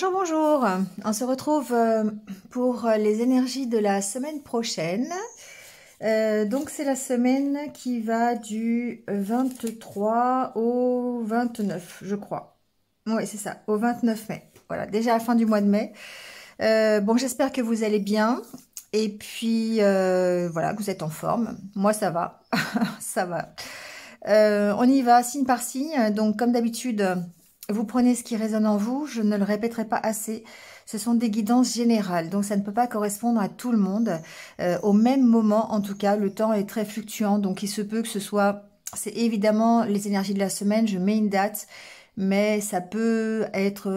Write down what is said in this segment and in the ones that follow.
Bonjour, bonjour. On se retrouve pour les énergies de la semaine prochaine. Donc c'est la semaine qui va du 23 au 29, je crois. Oui, c'est ça, au 29 mai. Voilà, déjà à la fin du mois de mai. Bon, j'espère que vous allez bien. Et puis, voilà, que vous êtes en forme. Moi, ça va. Ça va. On y va, signe par signe. Donc, comme d'habitude, vous prenez ce qui résonne en vous. Je ne le répéterai pas assez. Ce sont des guidances générales. Donc, ça ne peut pas correspondre à tout le monde. Au même moment, en tout cas, le temps est très fluctuant. Donc, il se peut que ce soit... C'est évidemment les énergies de la semaine. Je mets une date. Mais ça peut être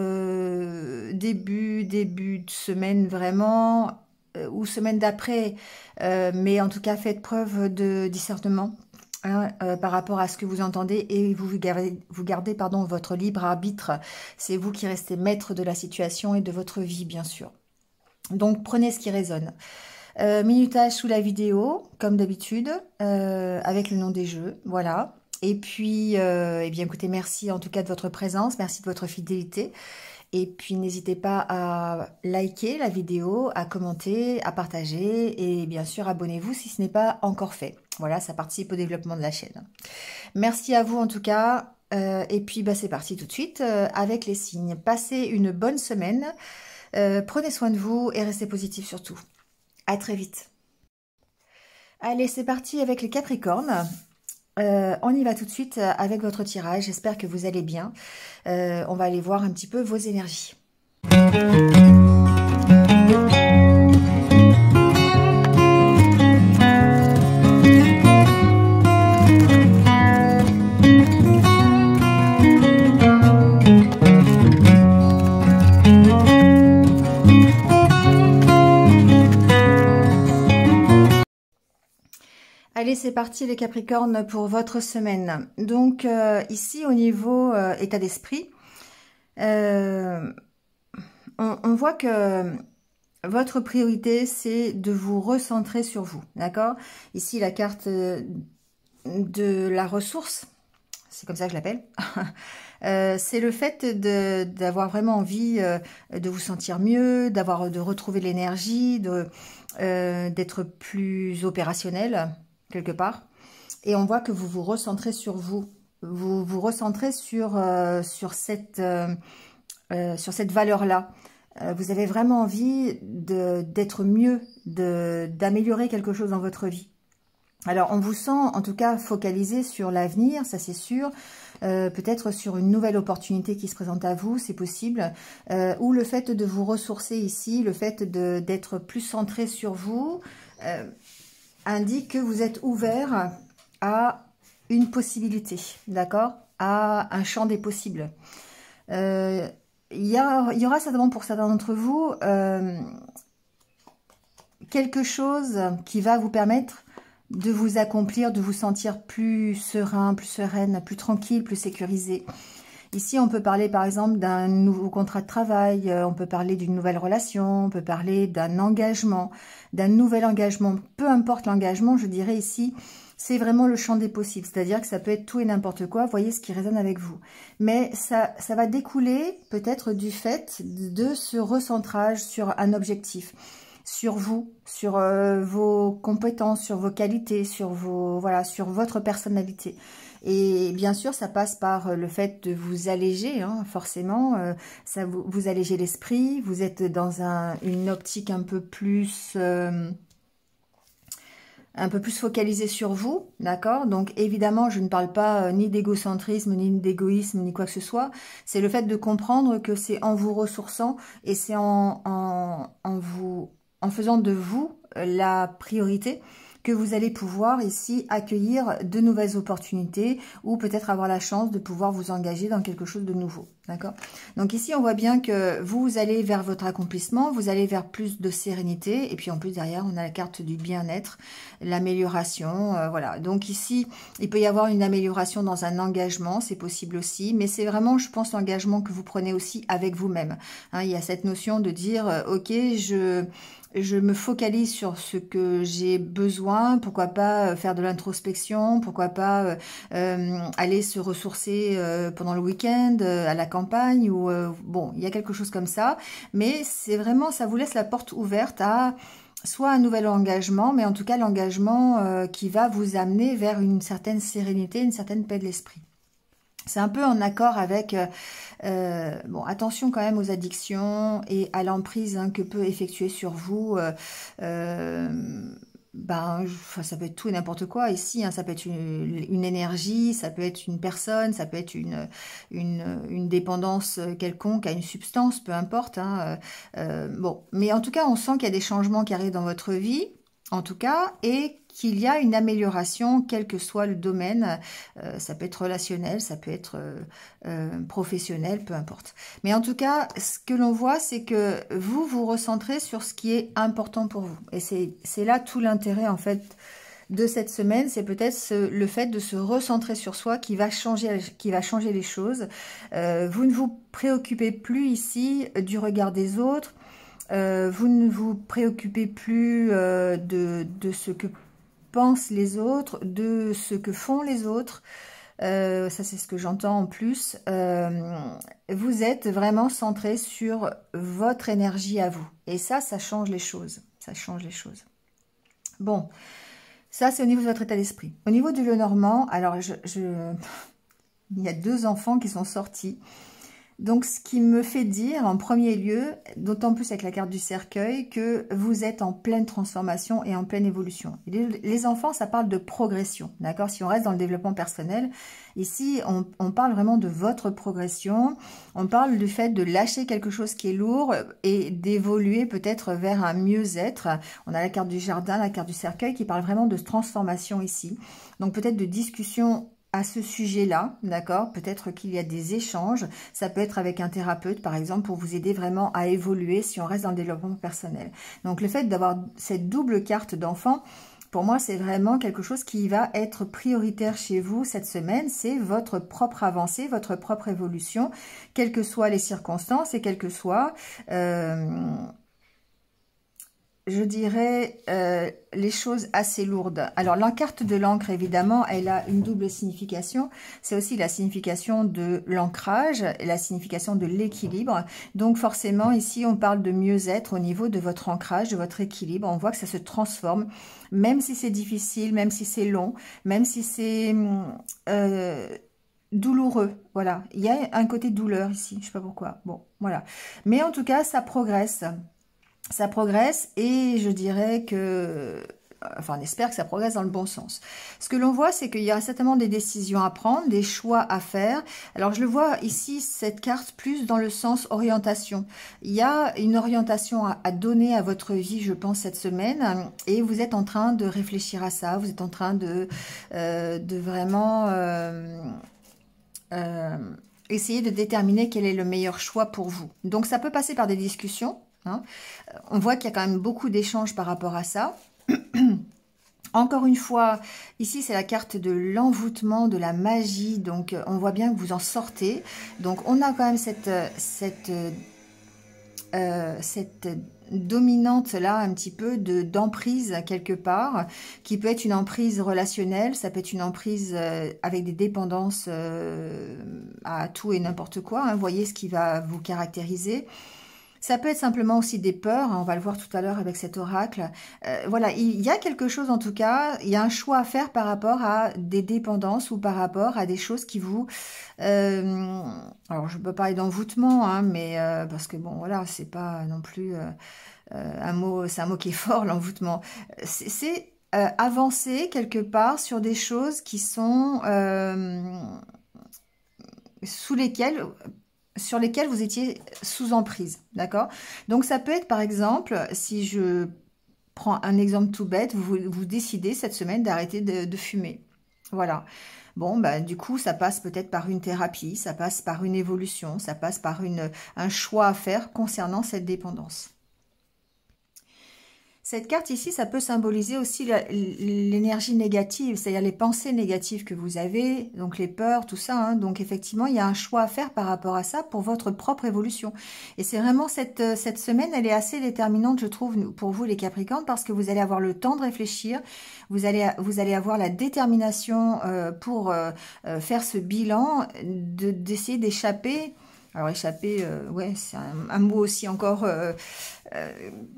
début de semaine vraiment, ou semaine d'après. Mais en tout cas, faites preuve de discernement. Hein, par rapport à ce que vous entendez et vous gardez pardon, votre libre arbitre. C'est vous qui restez maître de la situation et de votre vie, bien sûr. Donc, prenez ce qui résonne. Minutage sous la vidéo, comme d'habitude, avec le nom des jeux, voilà. Et puis, eh bien, écoutez, merci en tout cas de votre présence, merci de votre fidélité. Et puis, n'hésitez pas à liker la vidéo, à commenter, à partager et bien sûr, abonnez-vous si ce n'est pas encore fait. Voilà, ça participe au développement de la chaîne. Merci à vous en tout cas. Et puis, bah, c'est parti tout de suite avec les signes. Passez une bonne semaine. Prenez soin de vous et restez positifs surtout. À très vite. Allez, c'est parti avec les Capricornes. On y va tout de suite avec votre tirage. J'espère que vous allez bien. On va aller voir un petit peu vos énergies. Allez, c'est parti les Capricornes pour votre semaine. Donc ici au niveau état d'esprit, on voit que votre priorité c'est de vous recentrer sur vous, d'accord? Ici la carte de la ressource, c'est comme ça que je l'appelle. C'est le fait d'avoir vraiment envie de vous sentir mieux, de retrouver l'énergie, d'être plus opérationnel quelque part. Et on voit que vous vous recentrez sur vous. Vous vous recentrez sur cette valeur-là. Vous avez vraiment envie d'être mieux, d'améliorer quelque chose dans votre vie. Alors, on vous sent en tout cas focalisé sur l'avenir, ça c'est sûr. Peut-être sur une nouvelle opportunité qui se présente à vous, c'est possible. Ou le fait de vous ressourcer ici, le fait d'être plus centré sur vous, indique que vous êtes ouvert à une possibilité, d'accord? À un champ des possibles. Il y aura certainement pour certains d'entre vous quelque chose qui va vous permettre de vous accomplir, de vous sentir plus serein, plus sereine, plus tranquille, plus sécurisé. Ici, on peut parler par exemple d'un nouveau contrat de travail, on peut parler d'une nouvelle relation, on peut parler d'un engagement, d'un nouvel engagement. Peu importe l'engagement, je dirais ici, c'est vraiment le champ des possibles. C'est-à-dire que ça peut être tout et n'importe quoi, voyez ce qui résonne avec vous. Mais ça va découler peut-être du fait de ce recentrage sur un objectif. Sur vous, sur vos compétences, sur vos qualités, sur votre personnalité. Et bien sûr, ça passe par le fait de vous alléger, hein, forcément. Ça vous allégez l'esprit, vous êtes dans une optique un peu plus focalisée sur vous, d'accord? Donc évidemment, je ne parle pas ni d'égocentrisme, ni d'égoïsme, ni quoi que ce soit. C'est le fait de comprendre que c'est en vous ressourçant et c'est en faisant de vous la priorité que vous allez pouvoir ici accueillir de nouvelles opportunités ou peut-être avoir la chance de pouvoir vous engager dans quelque chose de nouveau. D'accord? Donc ici, on voit bien que vous allez vers votre accomplissement, vous allez vers plus de sérénité. Et puis en plus, derrière, on a la carte du bien-être, l'amélioration. Voilà. Donc ici, il peut y avoir une amélioration dans un engagement, c'est possible aussi. Mais c'est vraiment, je pense, l'engagement que vous prenez aussi avec vous-même. Hein, il y a cette notion de dire, ok, je me focalise sur ce que j'ai besoin, pourquoi pas faire de l'introspection, pourquoi pas aller se ressourcer pendant le week-end à la campagne, ou bon, il y a quelque chose comme ça, mais c'est vraiment, ça vous laisse la porte ouverte à soit un nouvel engagement, mais en tout cas l'engagement qui va vous amener vers une certaine sérénité, une certaine paix de l'esprit. C'est un peu en accord avec, bon, attention quand même aux addictions et à l'emprise hein, que peut effectuer sur vous, enfin, ça peut être tout et n'importe quoi ici, hein, ça peut être une énergie, ça peut être une personne, ça peut être une dépendance quelconque à une substance, peu importe. Hein, bon, mais en tout cas, on sent qu'il y a des changements qui arrivent dans votre vie, en tout cas, et qu'il y a une amélioration, quel que soit le domaine, ça peut être relationnel, ça peut être professionnel, peu importe. Mais en tout cas, ce que l'on voit, c'est que vous vous recentrez sur ce qui est important pour vous. Et c'est là tout l'intérêt, en fait, de cette semaine, c'est peut-être le fait de se recentrer sur soi qui va changer les choses. Vous ne vous préoccupez plus ici du regard des autres, vous ne vous préoccupez plus de ce que pensent les autres, de ce que font les autres. Ça, c'est ce que j'entends en plus. Vous êtes vraiment centré sur votre énergie à vous. Et ça change les choses. Ça change les choses. Bon, ça, c'est au niveau de votre état d'esprit. Au niveau du Lenormand, alors, il y a 2 enfants qui sont sortis. Donc, ce qui me fait dire, en premier lieu, d'autant plus avec la carte du cercueil, que vous êtes en pleine transformation et en pleine évolution. Les enfants, ça parle de progression, d'accord? Si on reste dans le développement personnel, ici, on parle vraiment de votre progression. On parle du fait de lâcher quelque chose qui est lourd et d'évoluer peut-être vers un mieux-être. On a la carte du jardin, la carte du cercueil qui parle vraiment de transformation ici. Donc, peut-être de discussion à ce sujet-là, d'accord? Peut-être qu'il y a des échanges, ça peut être avec un thérapeute, par exemple, pour vous aider vraiment à évoluer si on reste dans le développement personnel. Donc, le fait d'avoir cette double carte d'enfant, pour moi, c'est vraiment quelque chose qui va être prioritaire chez vous cette semaine. C'est votre propre avancée, votre propre évolution, quelles que soient les circonstances et quelles que soient... je dirais les choses assez lourdes. Alors, la carte de l'encre, évidemment, elle a une double signification. C'est aussi la signification de l'ancrage et la signification de l'équilibre. Donc, forcément, ici, on parle de mieux-être au niveau de votre ancrage, de votre équilibre. On voit que ça se transforme, même si c'est difficile, même si c'est long, même si c'est... douloureux, voilà. Il y a un côté douleur ici, je sais pas pourquoi. Bon, voilà. Mais en tout cas, ça progresse. Ça progresse et je dirais que, enfin on espère que ça progresse dans le bon sens. Ce que l'on voit, c'est qu'il y a certainement des décisions à prendre, des choix à faire. Alors je le vois ici, cette carte, plus dans le sens orientation. Il y a une orientation à donner à votre vie, je pense, cette semaine. Et vous êtes en train de réfléchir à ça, vous êtes en train de vraiment... essayer de déterminer quel est le meilleur choix pour vous. Donc ça peut passer par des discussions. Hein. On voit qu'il y a quand même beaucoup d'échanges par rapport à ça. Encore une fois, ici c'est la carte de l'envoûtement, de la magie, donc on voit bien que vous en sortez. Donc on a quand même cette dominante là un petit peu d'emprise quelque part, qui peut être une emprise relationnelle, ça peut être une emprise avec des dépendances à tout et n'importe quoi. Hein. Voyez ce qui va vous caractériser. Ça peut être simplement aussi des peurs, hein, on va le voir tout à l'heure avec cet oracle. Voilà, il y a quelque chose en tout cas, il y a un choix à faire par rapport à des dépendances ou par rapport à des choses qui vous... alors je peux parler d'envoûtement, hein, mais parce que bon voilà, c'est pas non plus un mot, c'est un mot qui est fort, l'envoûtement. C'est avancer quelque part sur des choses qui sont sur lesquels vous étiez sous emprise, d'accord? Donc, ça peut être, par exemple, si je prends un exemple tout bête, vous décidez cette semaine d'arrêter de fumer. Voilà. Bon, bah, du coup, ça passe peut-être par une thérapie, ça passe par une évolution, ça passe par un choix à faire concernant cette dépendance. Cette carte ici, ça peut symboliser aussi l'énergie négative, c'est-à-dire les pensées négatives que vous avez, donc les peurs, tout ça. Hein. Donc effectivement, il y a un choix à faire par rapport à ça pour votre propre évolution. Et c'est vraiment cette semaine, elle est assez déterminante, je trouve, pour vous les Capricornes, parce que vous allez avoir le temps de réfléchir, vous allez avoir la détermination pour faire ce bilan, d'essayer d'échapper. Alors échapper, ouais, c'est un mot aussi encore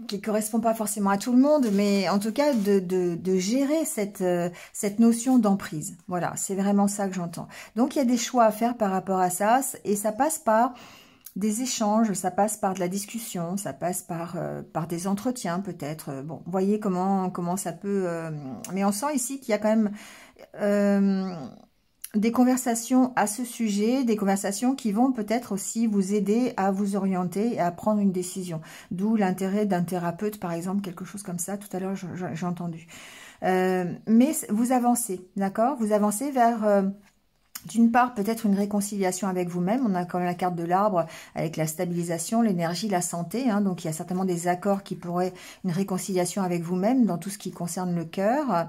qui correspond pas forcément à tout le monde, mais en tout cas de gérer cette notion d'emprise. Voilà, c'est vraiment ça que j'entends. Donc il y a des choix à faire par rapport à ça, et ça passe par des échanges, ça passe par de la discussion, ça passe par des entretiens peut-être. Bon, voyez comment ça peut... mais on sent ici qu'il y a quand même... des conversations à ce sujet, des conversations qui vont peut-être aussi vous aider à vous orienter et à prendre une décision. D'où l'intérêt d'un thérapeute, par exemple, quelque chose comme ça. Tout à l'heure, j'ai entendu. Mais vous avancez, d'accord? Vous avancez vers... d'une part, peut-être une réconciliation avec vous-même. On a quand même la carte de l'arbre avec la stabilisation, l'énergie, la santé. Hein, donc, il y a certainement des accords qui pourraient... Une réconciliation avec vous-même dans tout ce qui concerne le cœur.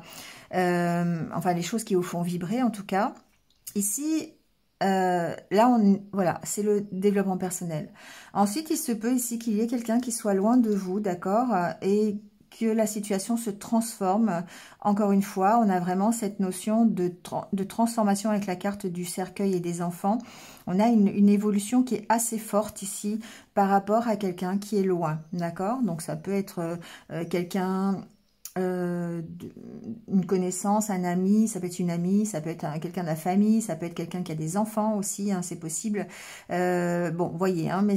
Enfin, les choses qui vous font vibrer, en tout cas. Ici, là, voilà, c'est le développement personnel. Ensuite, il se peut ici qu'il y ait quelqu'un qui soit loin de vous, d'accord, et que la situation se transforme. Encore une fois, on a vraiment cette notion de transformation avec la carte du cercueil et des enfants. On a une évolution qui est assez forte ici par rapport à quelqu'un qui est loin, d'accord? Donc, ça peut être quelqu'un... une connaissance, un ami, ça peut être une amie, ça peut être quelqu'un de la famille, ça peut être quelqu'un qui a des enfants aussi, hein, c'est possible. Bon, voyez, hein, mais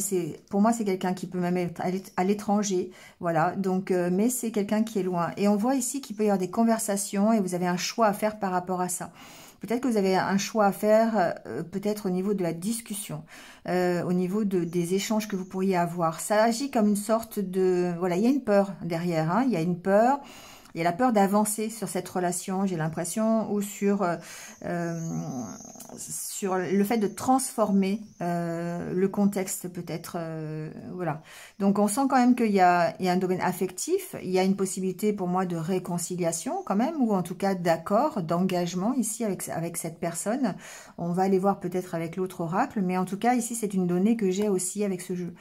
pour moi c'est quelqu'un qui peut même être à l'étranger, voilà. Donc, mais c'est quelqu'un qui est loin. Et on voit ici qu'il peut y avoir des conversations et vous avez un choix à faire par rapport à ça. Peut-être que vous avez un choix à faire, peut-être au niveau de la discussion, au niveau des échanges que vous pourriez avoir. Ça agit comme une sorte de... Voilà, il y a une peur derrière, hein, il y a une peur. Il y a la peur d'avancer sur cette relation, j'ai l'impression, ou sur le fait de transformer le contexte peut-être. Voilà. Donc on sent quand même qu'il y a un domaine affectif, il y a une possibilité pour moi de réconciliation quand même, ou en tout cas d'accord, d'engagement ici avec cette personne. On va aller voir peut-être avec l'autre oracle, mais en tout cas ici c'est une donnée que j'ai aussi avec ce jeu.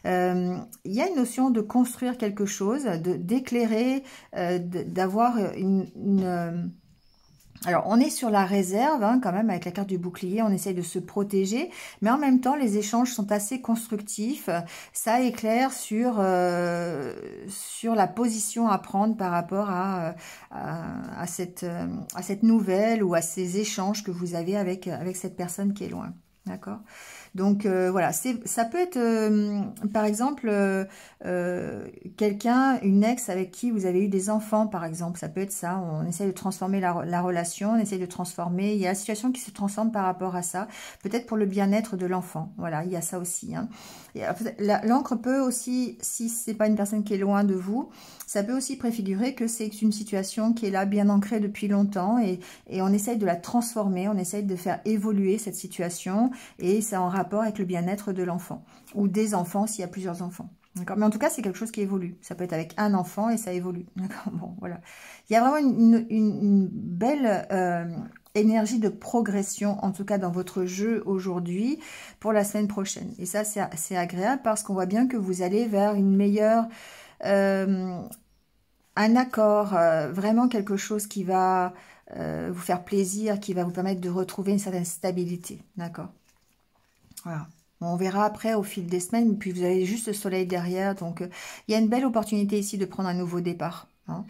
Il y a une notion de construire quelque chose, d'éclairer, d'avoir alors, on est sur la réserve, hein, quand même, avec la carte du bouclier, on essaye de se protéger, mais en même temps, les échanges sont assez constructifs. Ça éclaire sur la position à prendre par rapport à cette nouvelle ou à ces échanges que vous avez avec cette personne qui est loin. D'accord? Donc voilà, ça peut être par exemple quelqu'un, une ex avec qui vous avez eu des enfants par exemple, ça peut être ça, on essaie de transformer la relation, on essaie de transformer, il y a la situation qui se transforme par rapport à ça, peut-être pour le bien-être de l'enfant, voilà, il y a ça aussi. Hein. L'encre peut aussi, si c'est pas une personne qui est loin de vous, ça peut aussi préfigurer que c'est une situation qui est là bien ancrée depuis longtemps et on essaye de la transformer, on essaye de faire évoluer cette situation et c'est en rapport avec le bien-être de l'enfant ou des enfants s'il y a plusieurs enfants. D'accord, mais en tout cas, c'est quelque chose qui évolue. Ça peut être avec un enfant et ça évolue. D'accord, bon, voilà. Il y a vraiment une belle énergie de progression, en tout cas dans votre jeu aujourd'hui, pour la semaine prochaine. Et ça, c'est agréable parce qu'on voit bien que vous allez vers une meilleure... un accord, vraiment quelque chose qui va vous faire plaisir, qui va vous permettre de retrouver une certaine stabilité. D'accord. Voilà. On verra après au fil des semaines, puis vous avez juste le soleil derrière, donc il y a une belle opportunité ici de prendre un nouveau départ. Hein.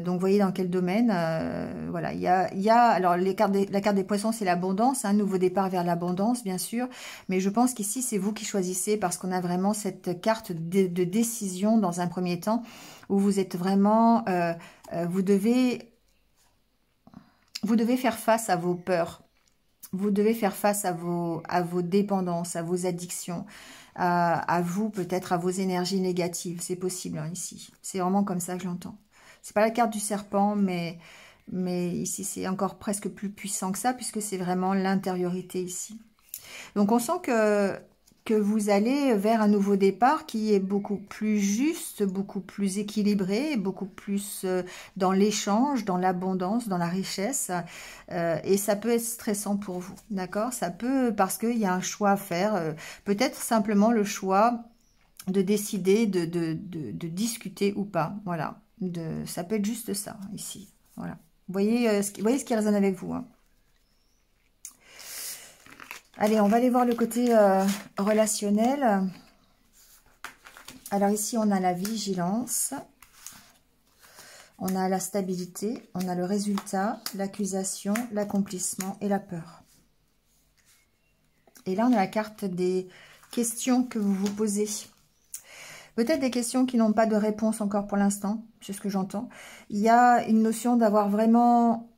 Donc voyez dans quel domaine, voilà, il y a alors la carte des poissons c'est l'abondance, un nouveau départ vers l'abondance bien sûr, mais je pense qu'ici c'est vous qui choisissez parce qu'on a vraiment cette carte de décision dans un premier temps où vous êtes vraiment, vous devez faire face à vos peurs. Vous devez faire face à vos dépendances, à vos addictions, à vous, peut-être à vos énergies négatives. C'est possible hein, ici. C'est vraiment comme ça que je l'entends. C'est pas la carte du serpent, mais ici, c'est encore presque plus puissant que ça, puisque c'est vraiment l'intériorité ici. Donc, on sent que que vous allez vers un nouveau départ qui est beaucoup plus juste, beaucoup plus équilibré, beaucoup plus dans l'échange, dans l'abondance, dans la richesse. Et ça peut être stressant pour vous, d'accord? Ça peut, parce qu'il y a un choix à faire. Peut-être simplement le choix de décider de discuter ou pas. Voilà. Ça peut être juste ça, ici. Voilà. Vous voyez ce qui résonne avec vous, hein. Allez, on va aller voir le côté relationnel. Alors ici, on a la vigilance, on a la stabilité, on a le résultat, l'accusation, l'accomplissement et la peur. Et là, on a la carte des questions que vous vous posez. Peut-être des questions qui n'ont pas de réponse encore pour l'instant, c'est ce que j'entends. Il y a une notion d'avoir vraiment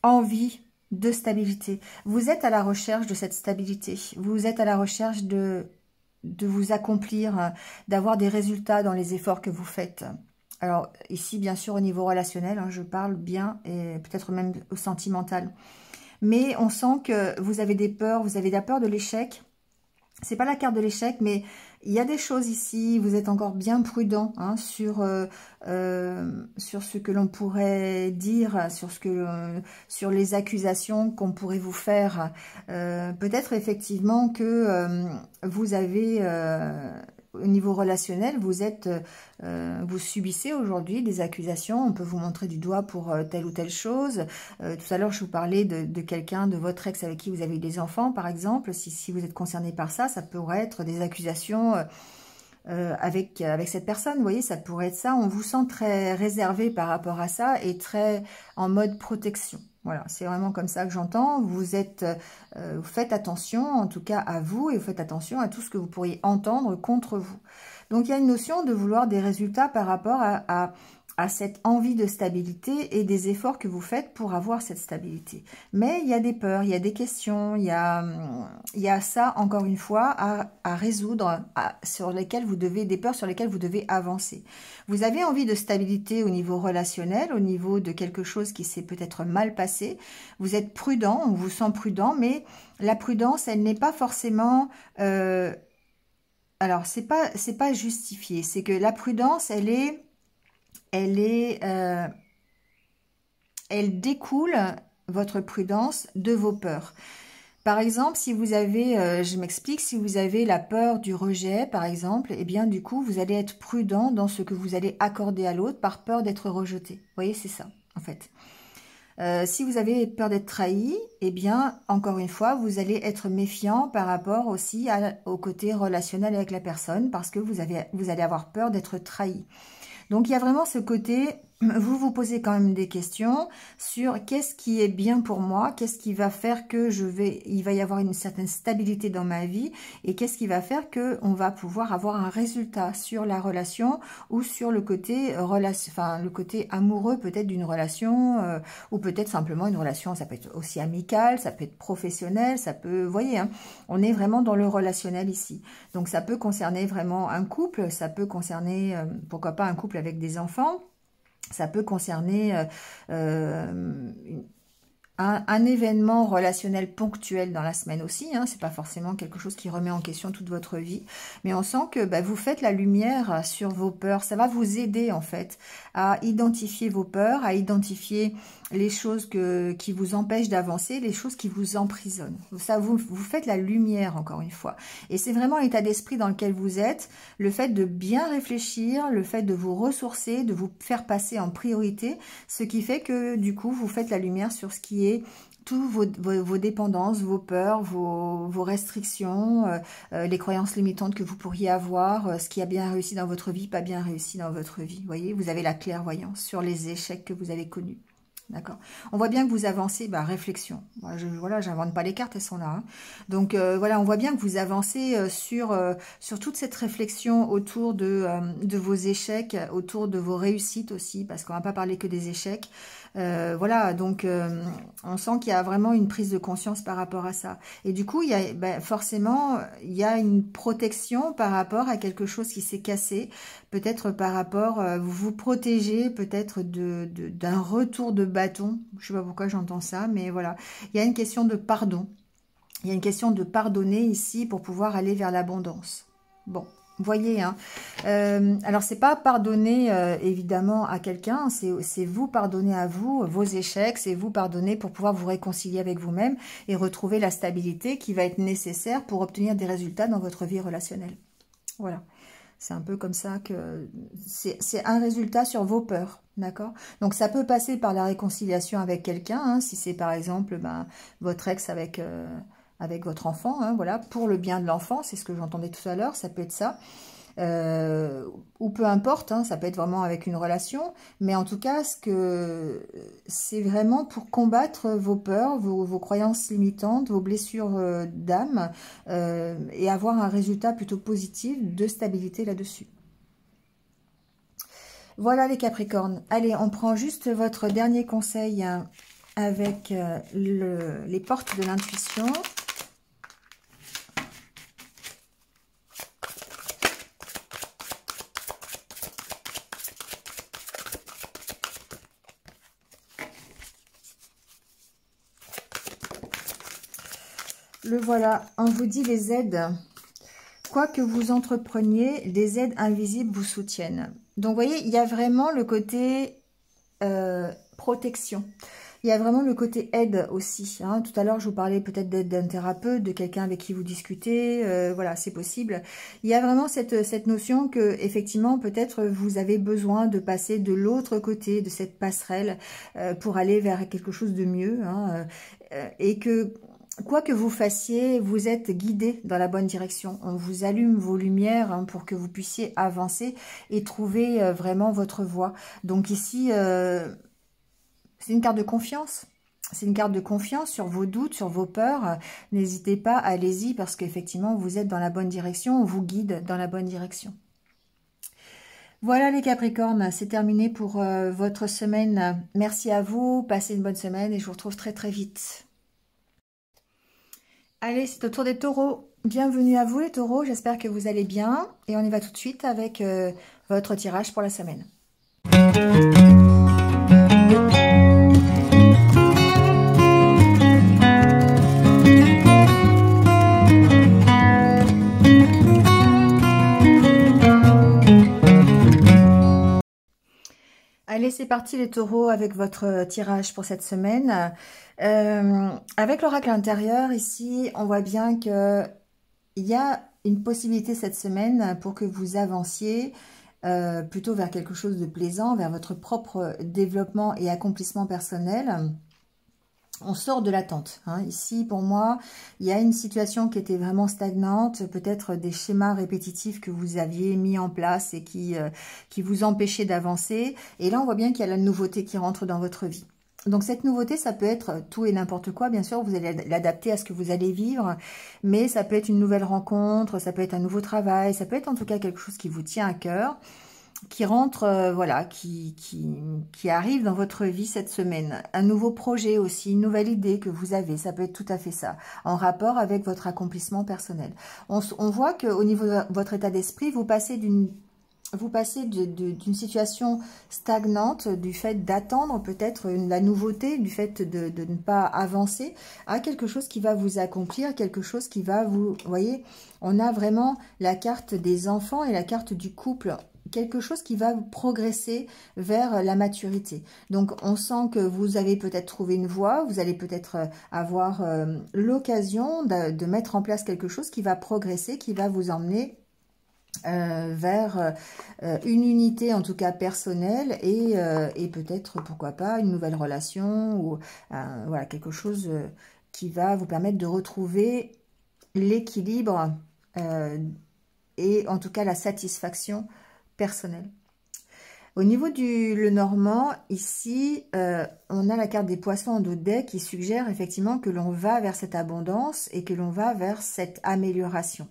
envie de stabilité. Vous êtes à la recherche de cette stabilité. Vous êtes à la recherche de vous accomplir, d'avoir des résultats dans les efforts que vous faites. Alors ici, bien sûr, au niveau relationnel, hein, je parle bien et peut-être même au sentimental. Mais on sent que vous avez des peurs, vous avez la peur de l'échec. C'est pas la carte de l'échec, mais il y a des choses ici, vous êtes encore bien prudent, hein, sur ce que l'on pourrait dire, sur les accusations qu'on pourrait vous faire. Peut-être effectivement que vous avez, au niveau relationnel, vous subissez aujourd'hui des accusations. On peut vous montrer du doigt pour telle ou telle chose. Tout à l'heure, je vous parlais de quelqu'un, de votre ex avec qui vous avez eu des enfants, par exemple. Si vous êtes concerné par ça, ça pourrait être des accusations avec cette personne. Vous voyez, ça pourrait être ça. On vous sent très réservé par rapport à ça et très en mode protection. Voilà, c'est vraiment comme ça que j'entends. Vous faites attention, en tout cas à vous, et vous faites attention à tout ce que vous pourriez entendre contre vous. Donc, il y a une notion de vouloir des résultats par rapport à cette envie de stabilité et des efforts que vous faites pour avoir cette stabilité. Mais il y a des peurs, il y a des questions, il y a ça, encore une fois, à résoudre, des peurs sur lesquelles vous devez avancer. Vous avez envie de stabilité au niveau relationnel, au niveau de quelque chose qui s'est peut-être mal passé. Vous êtes prudent, on vous sent prudent, mais la prudence, elle n'est pas forcément... alors, c'est pas justifié. C'est que la prudence, elle découle, votre prudence, de vos peurs. Par exemple, si vous avez, je m'explique, si vous avez la peur du rejet, par exemple, eh bien, du coup, vous allez être prudent dans ce que vous allez accorder à l'autre par peur d'être rejeté. Vous voyez, c'est ça, en fait. Si vous avez peur d'être trahi, eh bien, encore une fois, vous allez être méfiant par rapport aussi au côté relationnel avec la personne parce que vous allez avoir peur d'être trahi. Donc, il y a vraiment ce côté, vous vous posez quand même des questions sur qu'est-ce qui est bien pour moi, qu'est-ce qui va faire que il va y avoir une certaine stabilité dans ma vie et qu'est-ce qui va faire que on va pouvoir avoir un résultat sur la relation ou sur le côté le côté amoureux peut-être d'une relation ou peut-être simplement une relation, ça peut être aussi amicale, ça peut être professionnel, ça peut, vous voyez, hein, on est vraiment dans le relationnel ici. Donc, ça peut concerner vraiment un couple, ça peut concerner, pourquoi pas un couple avec des enfants, ça peut concerner un événement relationnel ponctuel dans la semaine aussi, hein, c'est pas forcément quelque chose qui remet en question toute votre vie, mais on sent que vous faites la lumière sur vos peurs, ça va vous aider en fait à identifier vos peurs, à identifier les choses qui vous empêchent d'avancer, les choses qui vous emprisonnent. Ça, vous faites la lumière encore une fois. Et c'est vraiment l'état d'esprit dans lequel vous êtes, le fait de bien réfléchir, le fait de vous ressourcer, de vous faire passer en priorité, ce qui fait que du coup, vous faites la lumière sur ce qui est tous vos dépendances, vos peurs, vos restrictions, les croyances limitantes que vous pourriez avoir, ce qui a bien réussi dans votre vie, pas bien réussi dans votre vie. Vous voyez, vous avez la clairvoyance sur les échecs que vous avez connus. D'accord. On voit bien que vous avancez, réflexion. Voilà, j'invente pas les cartes, elles sont là. Hein. Donc voilà, on voit bien que vous avancez sur toute cette réflexion autour de vos échecs, autour de vos réussites aussi, parce qu'on va pas parler que des échecs. Voilà, donc on sent qu'il y a vraiment une prise de conscience par rapport à ça. Et du coup, il y a, forcément, il y a une protection par rapport à quelque chose qui s'est cassé. Peut-être par rapport, vous vous protégez peut-être d'un retour de bâton. Je ne sais pas pourquoi j'entends ça, mais voilà. Il y a une question de pardon. Il y a une question de pardonner ici pour pouvoir aller vers l'abondance. Bon, vous voyez, hein. Alors, c'est pas pardonner, évidemment, à quelqu'un, c'est vous pardonner à vous, vos échecs, c'est vous pardonner pour pouvoir vous réconcilier avec vous-même et retrouver la stabilité qui va être nécessaire pour obtenir des résultats dans votre vie relationnelle. Voilà. C'est un peu comme ça que c'est un résultat sur vos peurs, d'accord? Donc, ça peut passer par la réconciliation avec quelqu'un, hein, si c'est par exemple votre ex avec votre enfant, hein, voilà, pour le bien de l'enfant, c'est ce que j'entendais tout à l'heure, ça peut être ça. Ou peu importe, hein, ça peut être vraiment avec une relation, mais en tout cas, c'est vraiment pour combattre vos peurs, vos croyances limitantes, vos blessures d'âme, et avoir un résultat plutôt positif de stabilité là-dessus. Voilà les Capricornes. Allez, on prend juste votre dernier conseil hein, avec les portes de l'intuition. Le voilà, on vous dit les aides. Quoi que vous entrepreniez, des aides invisibles vous soutiennent. Donc, vous voyez, il y a vraiment le côté protection. Il y a vraiment le côté aide aussi. Hein. Tout à l'heure, je vous parlais peut-être d'aide d'un thérapeute, de quelqu'un avec qui vous discutez. Voilà, c'est possible. Il y a vraiment cette notion que, effectivement, peut-être vous avez besoin de passer de l'autre côté de cette passerelle pour aller vers quelque chose de mieux. Hein, et que... Quoi que vous fassiez, vous êtes guidé dans la bonne direction. On vous allume vos lumières hein, pour que vous puissiez avancer et trouver vraiment votre voie. Donc ici, c'est une carte de confiance. C'est une carte de confiance sur vos doutes, sur vos peurs. N'hésitez pas, allez-y parce qu'effectivement, vous êtes dans la bonne direction. On vous guide dans la bonne direction. Voilà les Capricornes, c'est terminé pour votre semaine. Merci à vous, passez une bonne semaine et je vous retrouve très très vite. Allez, c'est au tour des taureaux. Bienvenue à vous les taureaux, j'espère que vous allez bien. Et on y va tout de suite avec votre tirage pour la semaine. Allez, c'est parti les taureaux avec votre tirage pour cette semaine. Avec l'oracle intérieur, ici, on voit bien qu'il y a une possibilité cette semaine pour que vous avanciez plutôt vers quelque chose de plaisant, vers votre propre développement et accomplissement personnel. On sort de l'attente. Hein. Ici, pour moi, il y a une situation qui était vraiment stagnante, peut-être des schémas répétitifs que vous aviez mis en place et qui vous empêchaient d'avancer. Et là, on voit bien qu'il y a la nouveauté qui rentre dans votre vie. Donc, cette nouveauté, ça peut être tout et n'importe quoi. Bien sûr, vous allez l'adapter à ce que vous allez vivre, mais ça peut être une nouvelle rencontre, ça peut être un nouveau travail, ça peut être en tout cas quelque chose qui vous tient à cœur, qui rentre, voilà, qui arrive dans votre vie cette semaine. Un nouveau projet aussi, une nouvelle idée que vous avez, ça peut être tout à fait ça, en rapport avec votre accomplissement personnel. On voit qu'au niveau de votre état d'esprit, vous passez d'une situation stagnante, du fait d'attendre peut-être la nouveauté, du fait de ne pas avancer, à quelque chose qui va vous accomplir, quelque chose qui va vous... Vous voyez, on a vraiment la carte des enfants et la carte du couple, quelque chose qui va progresser vers la maturité. Donc, on sent que vous avez peut-être trouvé une voie, vous allez peut-être avoir l'occasion de mettre en place quelque chose qui va progresser, qui va vous emmener vers une unité en tout cas personnelle et peut-être pourquoi pas une nouvelle relation ou voilà, quelque chose qui va vous permettre de retrouver l'équilibre et en tout cas la satisfaction personnelle. Au niveau du Lenormand, ici, on a la carte des poissons en dos de dés qui suggère effectivement que l'on va vers cette abondance et que l'on va vers cette amélioration.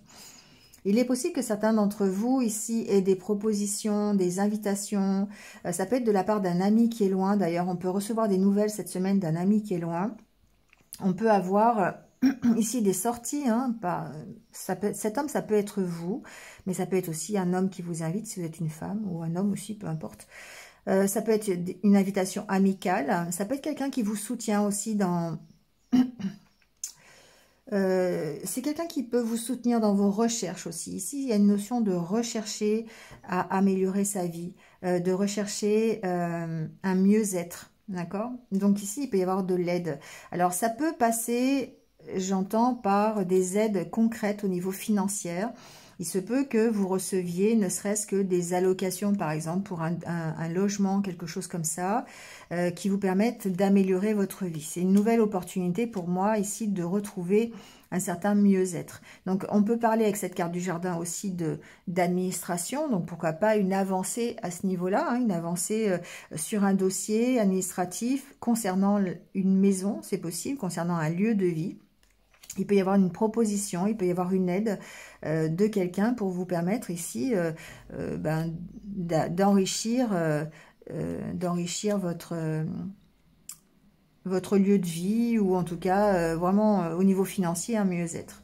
Il est possible que certains d'entre vous ici aient des propositions, des invitations. Ça peut être de la part d'un ami qui est loin. D'ailleurs, on peut recevoir des nouvelles cette semaine d'un ami qui est loin. On peut avoir ici des sorties. Hein, cet homme, ça peut être vous, mais ça peut être aussi un homme qui vous invite si vous êtes une femme, ou un homme aussi, peu importe. Ça peut être une invitation amicale. Ça peut être quelqu'un qui vous soutient aussi dans... C'est quelqu'un qui peut vous soutenir dans vos recherches aussi. Ici, il y a une notion de rechercher à améliorer sa vie, de rechercher un mieux-être, d'accord? Donc ici, il peut y avoir de l'aide. Alors, ça peut passer, j'entends, par des aides concrètes au niveau financier. Il se peut que vous receviez ne serait-ce que des allocations, par exemple, pour un logement, quelque chose comme ça, qui vous permettent d'améliorer votre vie. C'est une nouvelle opportunité pour moi ici de retrouver un certain mieux-être. Donc, on peut parler avec cette carte du jardin aussi d'administration. Donc, pourquoi pas une avancée à ce niveau-là, hein, une avancée sur un dossier administratif concernant une maison, c'est possible, concernant un lieu de vie. Il peut y avoir une proposition, il peut y avoir une aide de quelqu'un pour vous permettre ici d'enrichir votre lieu de vie ou en tout cas vraiment au niveau financier un mieux-être.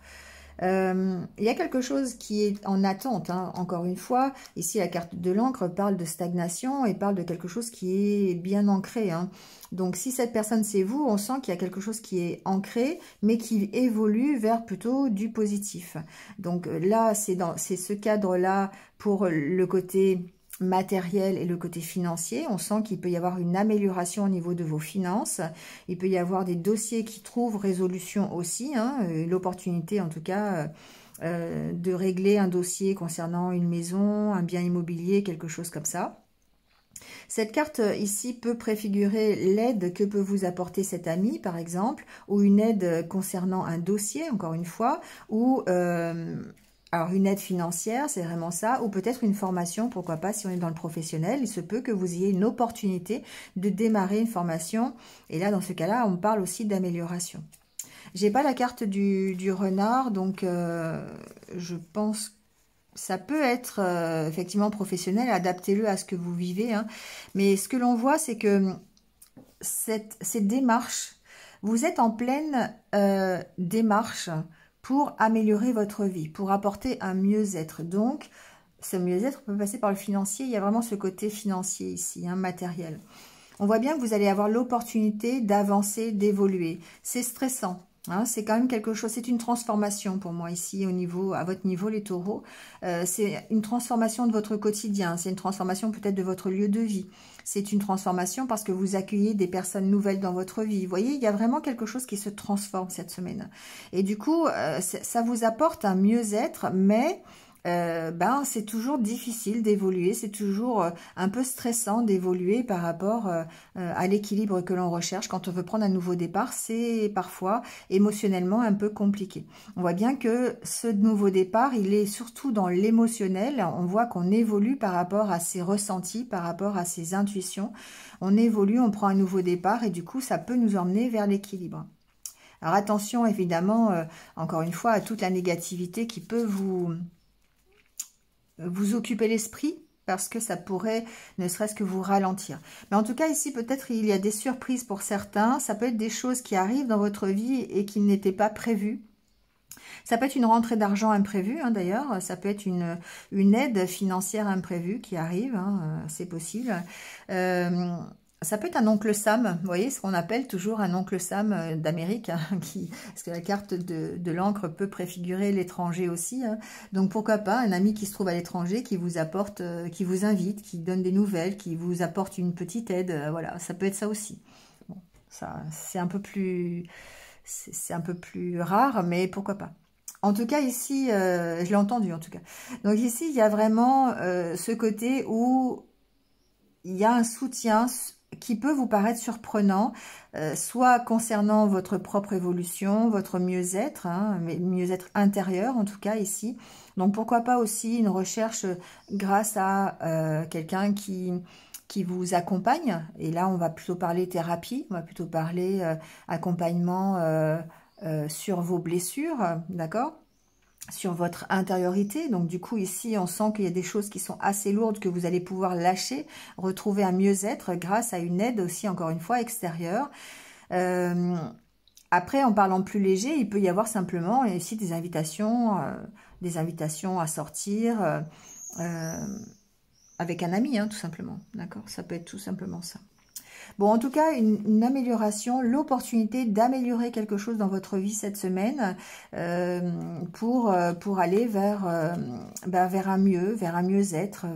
Il y a quelque chose qui est en attente, hein, encore une fois. Ici, la carte de l'encre parle de stagnation et parle de quelque chose qui est bien ancré. Hein. Donc, si cette personne, c'est vous, on sent qu'il y a quelque chose qui est ancré, mais qui évolue vers plutôt du positif. Donc là, c'est ce cadre-là pour le côté matériel et le côté financier. On sent qu'il peut y avoir une amélioration au niveau de vos finances. Il peut y avoir des dossiers qui trouvent résolution aussi, hein, l'opportunité en tout cas de régler un dossier concernant une maison, un bien immobilier, quelque chose comme ça. Cette carte ici peut préfigurer l'aide que peut vous apporter cet ami, par exemple, ou une aide concernant un dossier, encore une fois, ou alors, une aide financière, c'est vraiment ça, ou peut-être une formation, pourquoi pas, si on est dans le professionnel, il se peut que vous ayez une opportunité de démarrer une formation. Et là, dans ce cas-là, on parle aussi d'amélioration. J'ai pas la carte du renard, donc je pense que ça peut être effectivement professionnel, adaptez-le à ce que vous vivez. Hein. Mais ce que l'on voit, c'est que cette démarche, vous êtes en pleine démarche pour améliorer votre vie, pour apporter un mieux-être. Donc, ce mieux-être peut passer par le financier. Il y a vraiment ce côté financier ici, hein, matériel. On voit bien que vous allez avoir l'opportunité d'avancer, d'évoluer. C'est stressant. Hein, c'est quand même quelque chose, c'est une transformation pour moi ici à votre niveau les taureaux. C'est une transformation de votre quotidien, c'est une transformation peut-être de votre lieu de vie. C'est une transformation parce que vous accueillez des personnes nouvelles dans votre vie. Vous voyez, il y a vraiment quelque chose qui se transforme cette semaine. Et du coup, ça vous apporte un mieux-être, mais c'est toujours difficile d'évoluer, c'est toujours un peu stressant d'évoluer par rapport à l'équilibre que l'on recherche. Quand on veut prendre un nouveau départ, c'est parfois émotionnellement un peu compliqué. On voit bien que ce nouveau départ, il est surtout dans l'émotionnel. On voit qu'on évolue par rapport à ses ressentis, par rapport à ses intuitions. On évolue, on prend un nouveau départ et du coup, ça peut nous emmener vers l'équilibre. Alors attention évidemment, encore une fois, à toute la négativité qui peut vous occuper l'esprit parce que ça pourrait ne serait-ce que vous ralentir. Mais en tout cas ici peut-être il y a des surprises pour certains, ça peut être des choses qui arrivent dans votre vie et qui n'étaient pas prévues. Ça peut être une rentrée d'argent imprévue, hein, d'ailleurs, ça peut être une aide financière imprévue qui arrive, hein, c'est possible. Ça peut être un oncle Sam, vous voyez, ce qu'on appelle toujours un oncle Sam d'Amérique, hein, parce que la carte de l'encre peut préfigurer l'étranger aussi. Hein. Donc pourquoi pas un ami qui se trouve à l'étranger, qui vous apporte, qui vous invite, qui donne des nouvelles, qui vous apporte une petite aide, voilà, ça peut être ça aussi. Bon, ça, c'est un peu plus rare, mais pourquoi pas. En tout cas, ici, je l'ai entendu en tout cas. Donc ici, il y a vraiment ce côté où il y a un soutien qui peut vous paraître surprenant, soit concernant votre propre évolution, votre mieux-être, hein, mais mieux-être intérieur en tout cas ici. Donc pourquoi pas aussi une recherche grâce à quelqu'un qui vous accompagne. Et là, on va plutôt parler thérapie, on va plutôt parler accompagnement sur vos blessures, d'accord ? Sur votre intériorité. Donc du coup ici on sent qu'il y a des choses qui sont assez lourdes que vous allez pouvoir lâcher, retrouver un mieux-être grâce à une aide aussi encore une fois extérieure. Après en parlant plus léger, il peut y avoir simplement ici des invitations à sortir avec un ami, hein, tout simplement, d'accord, ça peut être tout simplement ça. Bon, en tout cas, une amélioration, l'opportunité d'améliorer quelque chose dans votre vie cette semaine pour aller vers un mieux, vers un mieux-être,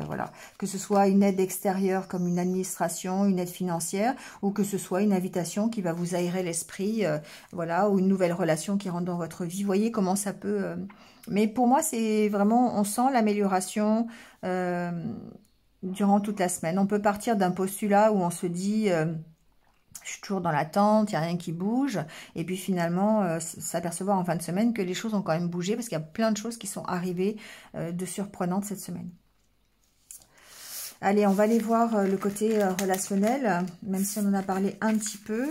voilà, que ce soit une aide extérieure comme une administration, une aide financière, ou que ce soit une invitation qui va vous aérer l'esprit, voilà, ou une nouvelle relation qui rentre dans votre vie. Vous voyez comment ça peut... Mais pour moi, c'est vraiment, on sent l'amélioration durant toute la semaine. On peut partir d'un postulat où on se dit, je suis toujours dans l'attente, il n'y a rien qui bouge. Et puis finalement, s'apercevoir en fin de semaine que les choses ont quand même bougé parce qu'il y a plein de choses qui sont arrivées de surprenantes cette semaine. Allez, on va aller voir le côté relationnel, même si on en a parlé un petit peu.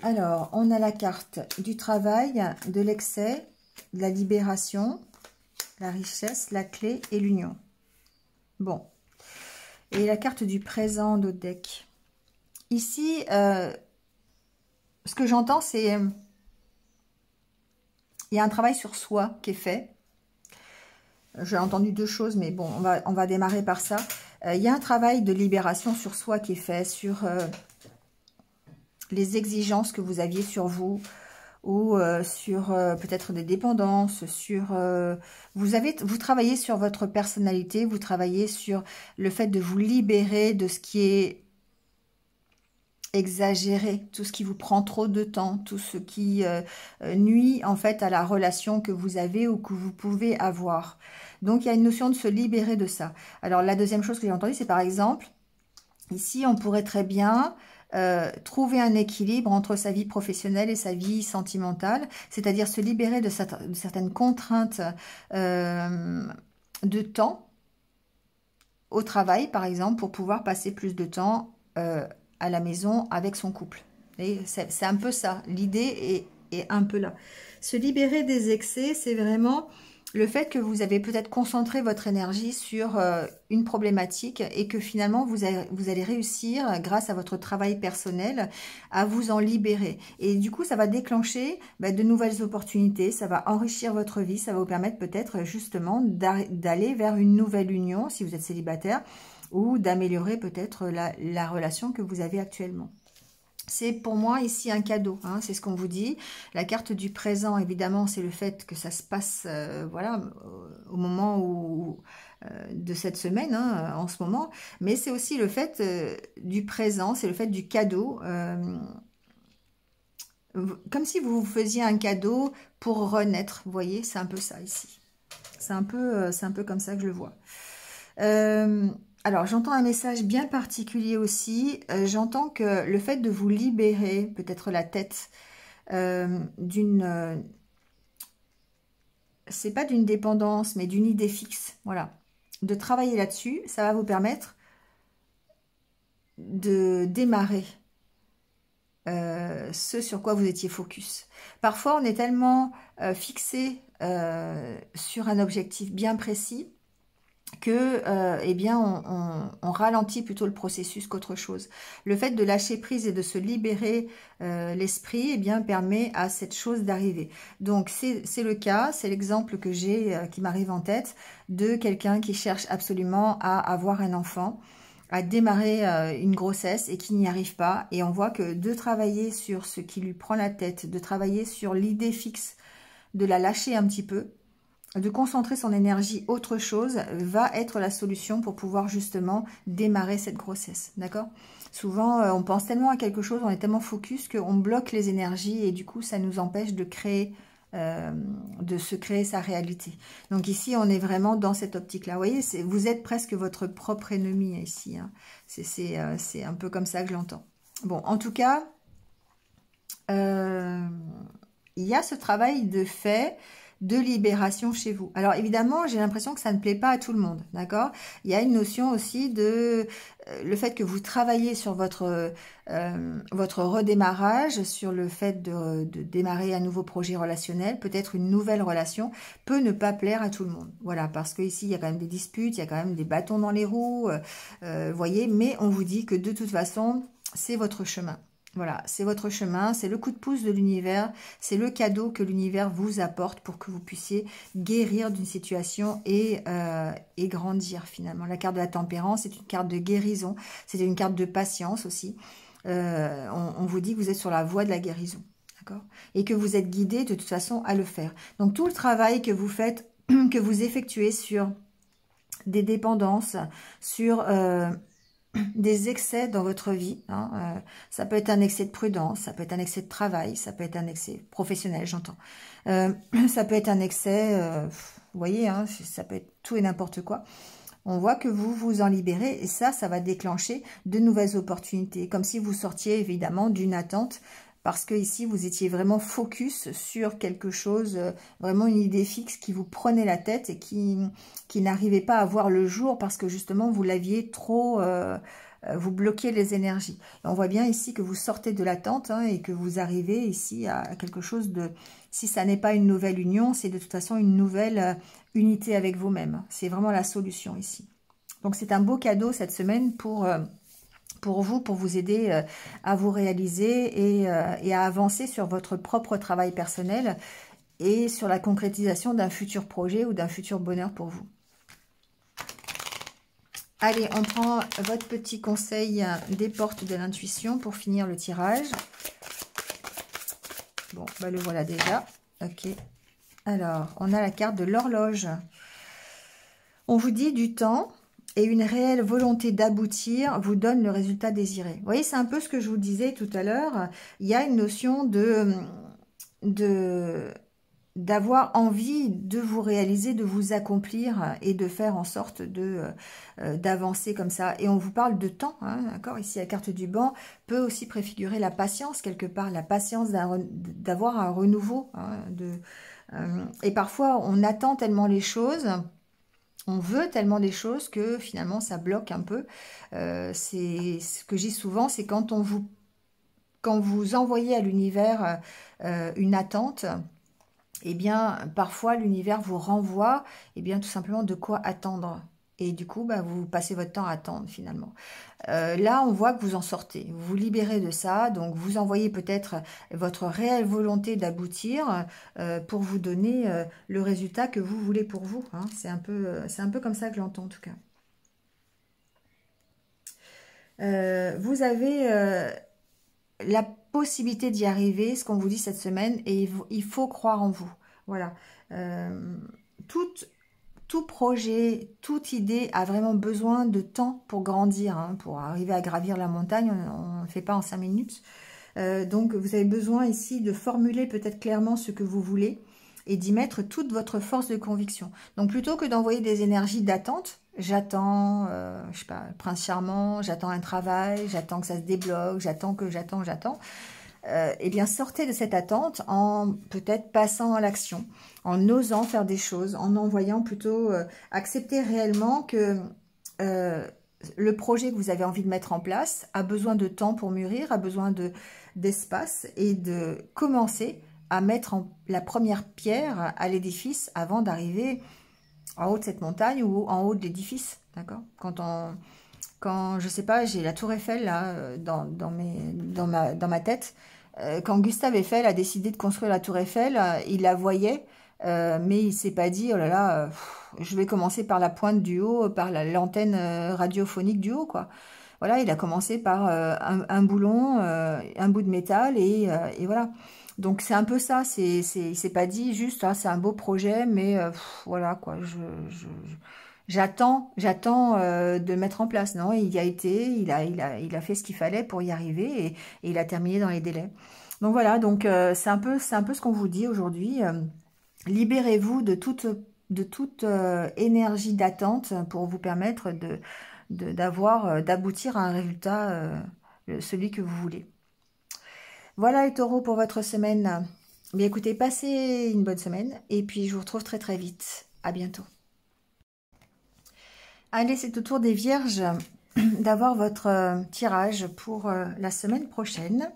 Alors, on a la carte du travail, de l'excès, de la libération, la richesse, la clé et l'union. Bon. Et la carte du présent de deck. Ici, ce que j'entends, c'est... il y a un travail sur soi qui est fait. J'ai entendu deux choses, mais bon, on va démarrer par ça. Il y a un travail de libération sur soi qui est fait, sur... les exigences que vous aviez sur vous ou sur peut-être des dépendances, sur vous travaillez sur votre personnalité, vous travaillez sur le fait de vous libérer de ce qui est exagéré, tout ce qui vous prend trop de temps, tout ce qui nuit en fait à la relation que vous avez ou que vous pouvez avoir. Donc il y a une notion de se libérer de ça. Alors la deuxième chose que j'ai entendue, c'est par exemple, ici on pourrait très bien trouver un équilibre entre sa vie professionnelle et sa vie sentimentale, c'est-à-dire se libérer de certaines contraintes de temps au travail, par exemple, pour pouvoir passer plus de temps à la maison avec son couple. C'est un peu ça, l'idée est un peu là. Se libérer des excès, c'est vraiment... le fait que vous avez peut-être concentré votre énergie sur une problématique et que finalement vous allez réussir, grâce à votre travail personnel, à vous en libérer. Et du coup, ça va déclencher de nouvelles opportunités, ça va enrichir votre vie, ça va vous permettre peut-être justement d'aller vers une nouvelle union, si vous êtes célibataire, ou d'améliorer peut-être la relation que vous avez actuellement. C'est pour moi ici un cadeau, hein, c'est ce qu'on vous dit. La carte du présent, évidemment, c'est le fait que ça se passe voilà, au moment de cette semaine, hein, en ce moment. Mais c'est aussi le fait du présent, c'est le fait du cadeau. Comme si vous faisiez un cadeau pour renaître, vous voyez, c'est un peu ça ici. C'est un peu comme ça que je le vois. Alors, j'entends un message bien particulier aussi. J'entends que le fait de vous libérer, peut-être la tête, d'une... c'est pas d'une dépendance, mais d'une idée fixe. Voilà. De travailler là-dessus, ça va vous permettre de démarrer ce sur quoi vous étiez focus. Parfois, on est tellement fixé sur un objectif bien précis que eh bien on ralentit plutôt le processus qu'autre chose. Le fait de lâcher prise et de se libérer l'esprit, eh bien permet à cette chose d'arriver. Donc c'est le cas, c'est l'exemple que j'ai qui m'arrive en tête de quelqu'un qui cherche absolument à avoir un enfant, à démarrer une grossesse et qui n'y arrive pas. Et on voit que de travailler sur ce qui lui prend la tête, de travailler sur l'idée fixe, de la lâcher un petit peu, de concentrer son énergie autre chose, va être la solution pour pouvoir justement démarrer cette grossesse, d'accord? Souvent, on pense tellement à quelque chose, on est tellement focus qu'on bloque les énergies et du coup, ça nous empêche de créer, de se créer sa réalité. Donc ici, on est vraiment dans cette optique-là. Vous voyez, vous êtes presque votre propre ennemi ici, hein. C'est un peu comme ça que je l'entends. Bon, en tout cas, il y a ce travail de fait, de libération chez vous. Alors évidemment, j'ai l'impression que ça ne plaît pas à tout le monde, d'accord? Il y a une notion aussi de le fait que vous travaillez sur votre redémarrage, sur le fait de démarrer un nouveau projet relationnel, peut-être une nouvelle relation, peut ne pas plaire à tout le monde. Voilà, parce que ici il y a quand même des disputes, il y a quand même des bâtons dans les roues, voyez, mais on vous dit que de toute façon, c'est votre chemin. Voilà, c'est votre chemin, c'est le coup de pouce de l'univers, c'est le cadeau que l'univers vous apporte pour que vous puissiez guérir d'une situation et grandir finalement. La carte de la tempérance, c'est une carte de guérison, c'est une carte de patience aussi. On vous dit que vous êtes sur la voie de la guérison, d'accord? Et que vous êtes guidé de toute façon à le faire. Donc tout le travail que vous faites, que vous effectuez sur des dépendances, sur des excès dans votre vie, hein, ça peut être un excès de prudence, ça peut être un excès de travail, ça peut être un excès professionnel, j'entends. Ça peut être un excès, vous voyez, hein, ça peut être tout et n'importe quoi. On voit que vous vous en libérez et ça va déclencher de nouvelles opportunités, comme si vous sortiez évidemment d'une attente, parce que ici vous étiez vraiment focus sur quelque chose, vraiment une idée fixe qui vous prenait la tête et qui n'arrivait pas à voir le jour parce que justement vous l'aviez trop, vous bloquiez les énergies. Et on voit bien ici que vous sortez de l'attente, hein, et que vous arrivez ici à quelque chose de, si ça n'est pas une nouvelle union, c'est de toute façon une nouvelle unité avec vous-même. C'est vraiment la solution ici. Donc c'est un beau cadeau cette semaine pour vous, pour vous aider à vous réaliser et à avancer sur votre propre travail personnel et sur la concrétisation d'un futur projet ou d'un futur bonheur pour vous. Allez, on prend votre petit conseil des portes de l'intuition pour finir le tirage. Bon, bah le voilà déjà. Ok. Alors, on a la carte de l'horloge. On vous dit du temps et une réelle volonté d'aboutir vous donne le résultat désiré. Vous voyez, c'est un peu ce que je vous disais tout à l'heure. Il y a une notion d'avoir envie de vous réaliser, de vous accomplir et de faire en sorte d'avancer comme ça. Et on vous parle de temps, hein, d'accord? Ici, la carte du banc peut aussi préfigurer la patience quelque part, la patience d'avoir un renouveau. Hein, et parfois, on attend tellement les choses, on veut tellement des choses que finalement, ça bloque un peu. C'est ce que je dis souvent, c'est quand vous envoyez à l'univers une attente, eh bien, parfois, l'univers vous renvoie, eh bien, tout simplement de quoi attendre. Et du coup, bah, vous passez votre temps à attendre, finalement. Là, on voit que vous en sortez. Vous vous libérez de ça. Donc, vous envoyez peut-être votre réelle volonté d'aboutir pour vous donner le résultat que vous voulez pour vous. Hein. C'est un peu comme ça que je l'entends, en tout cas. Vous avez la possibilité d'y arriver, ce qu'on vous dit cette semaine, et il faut croire en vous. Voilà. Tout projet, toute idée a vraiment besoin de temps pour grandir, hein, pour arriver à gravir la montagne. On ne le fait pas en 5 minutes. Donc, vous avez besoin ici de formuler peut-être clairement ce que vous voulez et d'y mettre toute votre force de conviction. Donc, plutôt que d'envoyer des énergies d'attente, j'attends, je sais pas, prince charmant, j'attends un travail, j'attends que ça se débloque, j'attends, eh bien, sortez de cette attente en peut-être passant à l'action, en osant faire des choses, en envoyant plutôt, accepter réellement que le projet que vous avez envie de mettre en place a besoin de temps pour mûrir, a besoin d'espace et de commencer à mettre la première pierre à l'édifice avant d'arriver en haut de cette montagne ou en haut de l'édifice, d'accord? Quand je sais pas, j'ai la tour Eiffel là dans ma tête. Quand Gustave Eiffel a décidé de construire la tour Eiffel, il la voyait, mais il s'est pas dit oh là là, je vais commencer par la pointe du haut, par l'antenne radiophonique du haut, quoi. Voilà, il a commencé par un boulon, un bout de métal et voilà. Donc c'est un peu ça. Il s'est pas dit juste c'est un beau projet, mais voilà quoi. J'attends de mettre en place. Non, il y a été, il a fait ce qu'il fallait pour y arriver et il a terminé dans les délais. Donc voilà, donc c'est un peu ce qu'on vous dit aujourd'hui. Libérez-vous de toute énergie d'attente pour vous permettre d'aboutir à un résultat, celui que vous voulez. Voilà les taureaux pour votre semaine. Bien écoutez, passez une bonne semaine et puis je vous retrouve très très vite. À bientôt. Allez, c'est au tour des vierges d'avoir votre tirage pour la semaine prochaine.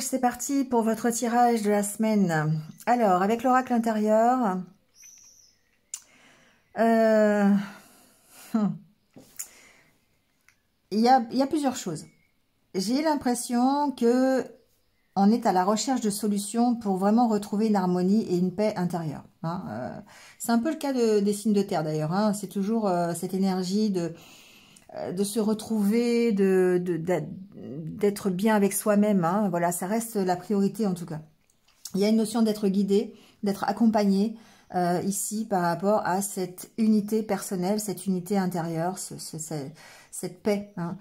c'est parti pour votre tirage de la semaine. Alors, avec l'oracle intérieur, il y a plusieurs choses. J'ai l'impression que on est à la recherche de solutions pour vraiment retrouver une harmonie et une paix intérieure. Hein. C'est un peu le cas des signes de terre d'ailleurs. Hein. C'est toujours cette énergie de se retrouver, d'être bien avec soi-même. Hein. Voilà, ça reste la priorité en tout cas. Il y a une notion d'être guidé, d'être accompagné ici par rapport à cette unité personnelle, cette unité intérieure, cette paix. Hein.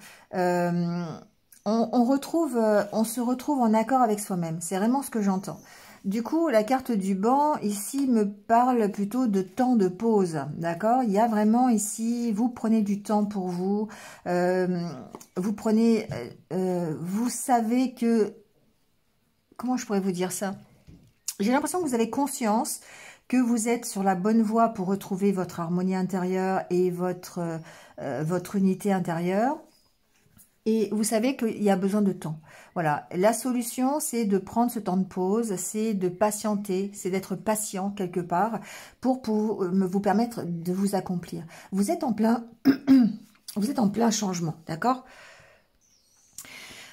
On se retrouve en accord avec soi-même. C'est vraiment ce que j'entends. Du coup, la carte du banc, ici, me parle plutôt de temps de pause. D'accord? Il y a vraiment ici, vous prenez du temps pour vous. Vous prenez... vous savez que... Comment je pourrais vous dire ça? J'ai l'impression que vous avez conscience que vous êtes sur la bonne voie pour retrouver votre harmonie intérieure et votre unité intérieure. Et vous savez qu'il y a besoin de temps. Voilà, la solution, c'est de prendre ce temps de pause, c'est de patienter, c'est d'être patient quelque part pour vous permettre de vous accomplir. Vous êtes en plein, vous êtes en plein changement, d'accord?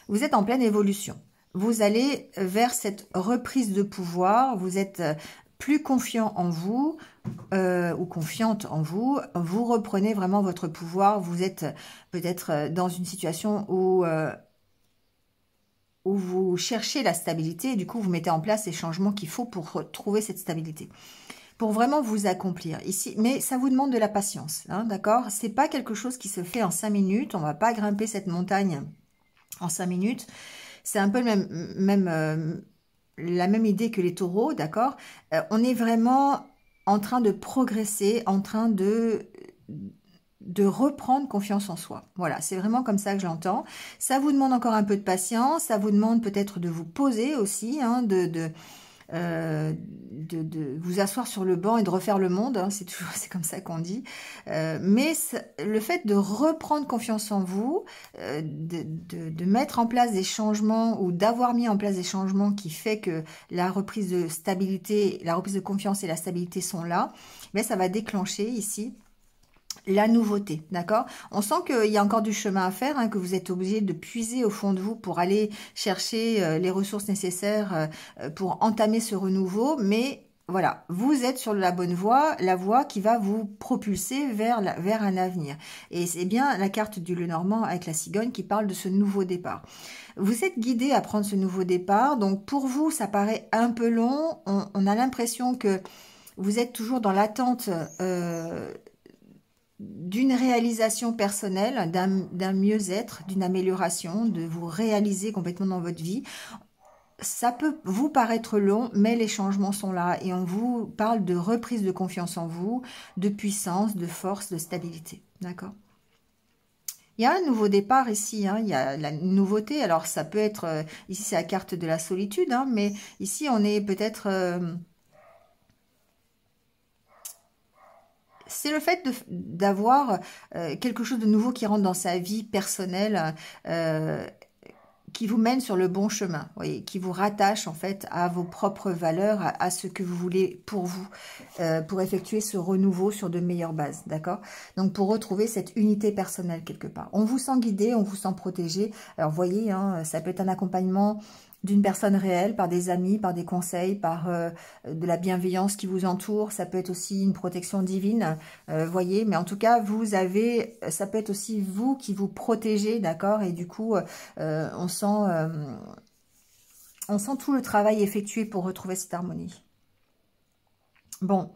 Vous êtes en pleine évolution. Vous allez vers cette reprise de pouvoir, vous êtes plus confiant en vous ou confiante en vous, vous reprenez vraiment votre pouvoir, vous êtes peut-être dans une situation où vous cherchez la stabilité et du coup vous mettez en place les changements qu'il faut pour trouver cette stabilité, pour vraiment vous accomplir ici. Mais ça vous demande de la patience, hein, d'accord? C'est pas quelque chose qui se fait en 5 minutes, on va pas grimper cette montagne en 5 minutes, c'est un peu la même idée que les taureaux, d'accord? On est vraiment en train de progresser, en train de reprendre confiance en soi. Voilà, c'est vraiment comme ça que je l'entends. Ça vous demande encore un peu de patience, ça vous demande peut-être de vous poser aussi, hein, de vous asseoir sur le banc et de refaire le monde, hein, c'est comme ça qu'on dit. Mais le fait de reprendre confiance en vous, de mettre en place des changements ou d'avoir mis en place des changements qui fait que la reprise de stabilité, la reprise de confiance et la stabilité sont là, mais ça va déclencher ici la nouveauté, d'accord? On sent qu'il y a encore du chemin à faire, hein, que vous êtes obligé de puiser au fond de vous pour aller chercher les ressources nécessaires pour entamer ce renouveau, mais voilà, vous êtes sur la bonne voie, la voie qui va vous propulser vers un avenir. Et c'est bien la carte du Lenormand avec la cigogne qui parle de ce nouveau départ. Vous êtes guidé à prendre ce nouveau départ, donc pour vous, ça paraît un peu long, on a l'impression que vous êtes toujours dans l'attente d'une réalisation personnelle, d'un mieux-être, d'une amélioration, de vous réaliser complètement dans votre vie. Ça peut vous paraître long, mais les changements sont là et on vous parle de reprise de confiance en vous, de puissance, de force, de stabilité. D'accord? Il y a un nouveau départ ici, hein, il y a la nouveauté. Alors ça peut être, ici c'est la carte de la solitude, hein, mais ici on est peut-être... c'est le fait d'avoir quelque chose de nouveau qui rentre dans sa vie personnelle, qui vous mène sur le bon chemin, voyez, qui vous rattache en fait à vos propres valeurs, à ce que vous voulez pour vous, pour effectuer ce renouveau sur de meilleures bases, d'accord? Donc pour retrouver cette unité personnelle quelque part. On vous sent guidé, on vous sent protégé. Alors voyez, hein, ça peut être un accompagnement d'une personne réelle, par des amis, par des conseils, par de la bienveillance qui vous entoure. Ça peut être aussi une protection divine, voyez. Mais en tout cas, ça peut être aussi vous qui vous protégez, d'accord. Et du coup, on sent tout le travail effectué pour retrouver cette harmonie. Bon,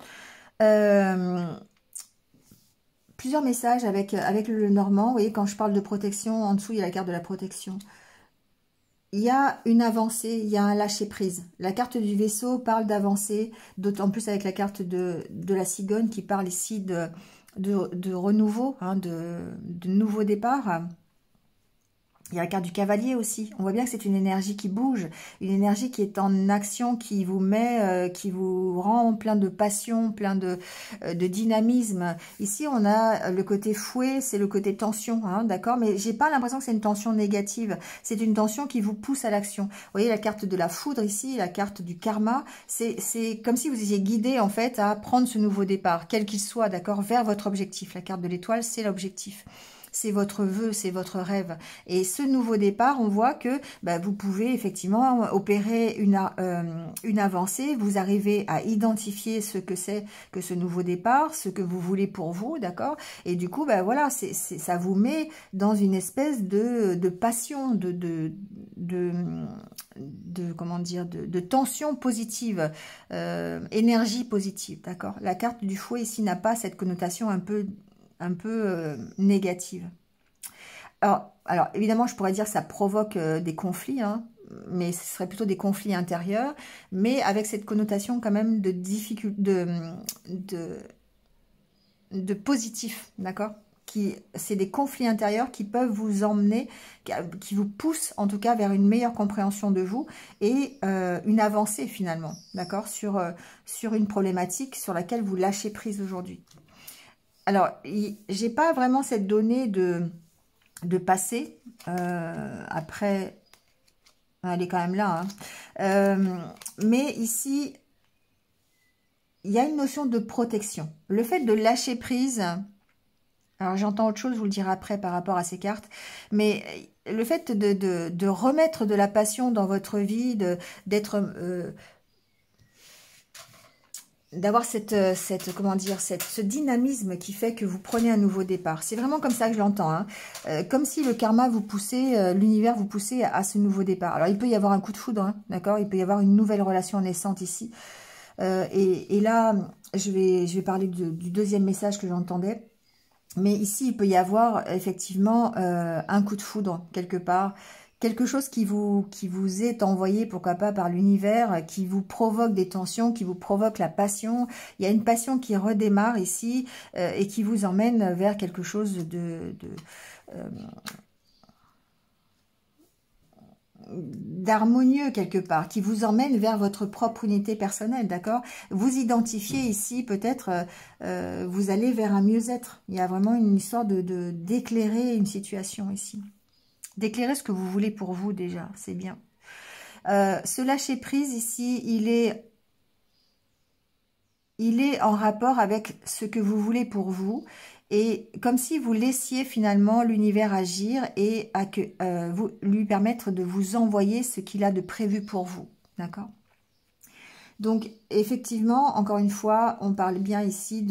plusieurs messages avec le Normand. Vous voyez, quand je parle de protection, en dessous, il y a la carte de la protection. Il y a une avancée, il y a un lâcher-prise. La carte du vaisseau parle d'avancée, d'autant plus avec la carte de la cigogne qui parle ici de renouveau, hein, de nouveau départ. Il y a la carte du cavalier aussi. On voit bien que c'est une énergie qui bouge, une énergie qui est en action, qui vous met, qui vous rend plein de passion, plein de dynamisme. Ici, on a le côté fouet, c'est le côté tension, hein, d'accord? Mais j'ai pas l'impression que c'est une tension négative. C'est une tension qui vous pousse à l'action. Vous voyez la carte de la foudre ici, la carte du karma. C'est comme si vous étiez guidé en fait à prendre ce nouveau départ, quel qu'il soit, d'accord, vers votre objectif. La carte de l'étoile, c'est l'objectif. C'est votre vœu, c'est votre rêve. Et ce nouveau départ, on voit que bah, vous pouvez effectivement opérer une avancée. Vous arrivez à identifier ce que c'est que ce nouveau départ, ce que vous voulez pour vous, d'accord? Et du coup, bah, voilà, ça vous met dans une espèce de passion, comment dire, de tension positive, énergie positive, d'accord? La carte du fouet ici n'a pas cette connotation un peu négative. Alors, évidemment, je pourrais dire que ça provoque des conflits, hein, mais ce serait plutôt des conflits intérieurs, mais avec cette connotation quand même de difficulté, de positif, d'accord? C'est des conflits intérieurs qui peuvent vous emmener, qui vous poussent en tout cas vers une meilleure compréhension de vous et une avancée finalement, d'accord? Sur une problématique sur laquelle vous lâchez prise aujourd'hui. Alors, j'ai pas vraiment cette donnée de passé. Après, elle est quand même là. Hein. Mais ici, il y a une notion de protection. Le fait de lâcher prise, alors j'entends autre chose, je vous le dirai après par rapport à ces cartes, mais le fait de remettre de la passion dans votre vie, d'être... d'avoir comment dire, ce dynamisme qui fait que vous prenez un nouveau départ. C'est vraiment comme ça que je l'entends. Hein. Comme si le karma vous poussait, l'univers vous poussait à ce nouveau départ. Alors, il peut y avoir un coup de foudre, hein, d'accord? Il peut y avoir une nouvelle relation naissante ici. Et là, je vais parler du deuxième message que j'entendais. Mais ici, il peut y avoir effectivement un coup de foudre quelque part. Quelque chose qui vous est envoyé, pourquoi pas, par l'univers, qui vous provoque des tensions, qui vous provoque la passion. Il y a une passion qui redémarre ici et qui vous emmène vers quelque chose d'harmonieux quelque part, qui vous emmène vers votre propre unité personnelle, d'accord? Vous identifiez ici, peut-être, vous allez vers un mieux-être. Il y a vraiment une histoire d'éclairer une situation ici. D'éclairer ce que vous voulez pour vous déjà, c'est bien. Ce lâcher-prise ici, il est en rapport avec ce que vous voulez pour vous. Et comme si vous laissiez finalement l'univers agir et vous lui permettre de vous envoyer ce qu'il a de prévu pour vous. D'accord? Donc, effectivement, encore une fois, on parle bien ici